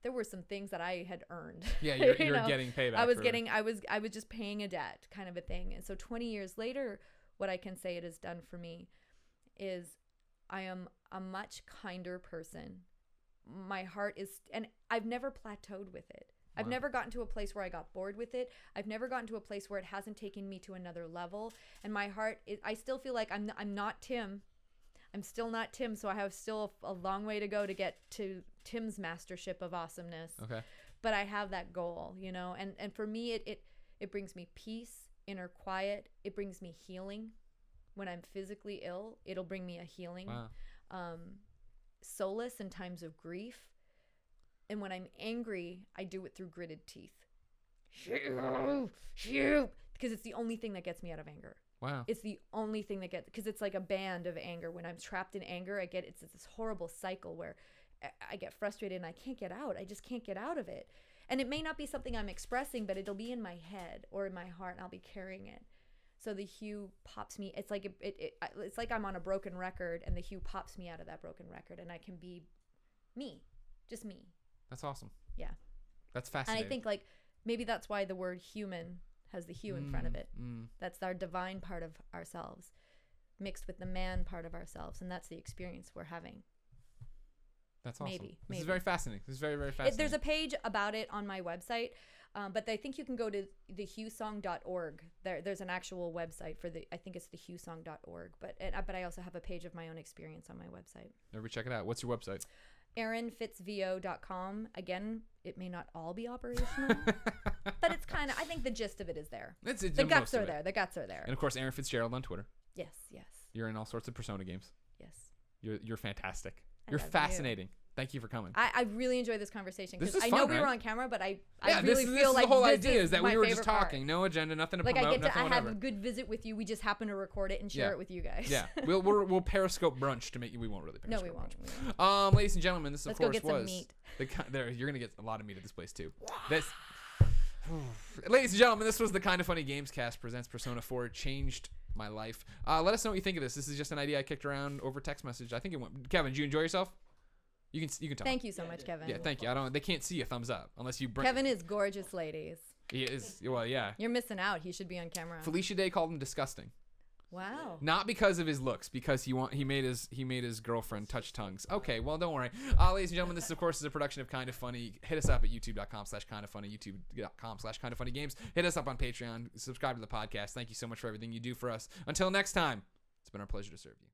there were some things that I had earned. Yeah, you're getting payback. I was just paying a debt, kind of a thing. And so 20 years later, what I can say it has done for me is I am a much kinder person. My heart is, and I've never plateaued with it. I've never gotten to a place where I got bored with it. I've never gotten to a place where it hasn't taken me to another level. And my heart, I still feel like I'm not Tim. I'm still not Tim, so I have still a long way to go to get to Tim's mastership of awesomeness. Okay. But I have that goal, you know, and for me, it brings me peace, inner quiet. It brings me healing. When I'm physically ill, it'll bring me a healing. Wow. Solace in times of grief. And when I'm angry, I do it through gritted teeth. Because it's the only thing that gets me out of anger. Wow. It's the only thing that because it's like a band of anger. When I'm trapped in anger, it's this horrible cycle where I get frustrated and I can't get out. I just can't get out of it. And it may not be something I'm expressing, but it'll be in my head or in my heart, and I'll be carrying it. So the Hue pops me. It's like it's like I'm on a broken record, and the Hue pops me out of that broken record, and I can be me, just me. That's awesome. Yeah. That's fascinating. And I think like maybe that's why the word human has the Hue in front of it. That's our divine part of ourselves mixed with the man part of ourselves, and that's the experience we're having. That's awesome. Maybe. This is very fascinating. This is very, very fascinating. There's a page about it on my website, but I think you can go to thehuesong.org. There's an actual website for I think it's thehuesong.org, but I also have a page of my own experience on my website. Everybody check it out. What's your website? ErinFitzVO.com. Again, it may not all be operational, but it's kind of, I think the gist of it is there. The guts are there. The guts are there. And of course, Erin Fitzgerald on Twitter. Yes, yes. You're in all sorts of Persona games. Yes. You're fantastic. You're fascinating. Thank you for coming. I really enjoyed this conversation because I fun, know we were on camera, but I really feel like the whole idea is that we were just talking, part. No agenda, nothing to promote, I have a good visit with you. We just happen to record it and share it with you guys. Yeah, we'll Periscope brunch to make you. We won't really Periscope. No, we won't. Ladies and gentlemen, this Let's of course go get was some meat. You're gonna get a lot of meat at this place too. Ladies and gentlemen, this was the Kind of Funny Gamescast presents Persona 4 Changed My Life. Let us know what you think of this. This is just an idea I kicked around over text message. I think it went. Kevin, did you enjoy yourself? You can tell. Thank you so much, Kevin. Yeah, thank you. They can't see a thumbs up unless you bring. Kevin is gorgeous, ladies. He is. Well, yeah. You're missing out. He should be on camera. Felicia Day called him disgusting. Wow. Not because of his looks, because he made his girlfriend touch tongues. Okay, well, don't worry. Ladies and gentlemen, this of course is a production of Kind of Funny. Hit us up at youtube.com/kindoffunny, youtube.com/kindoffunnygames. Hit us up on Patreon. Subscribe to the podcast. Thank you so much for everything you do for us. Until next time, it's been our pleasure to serve you.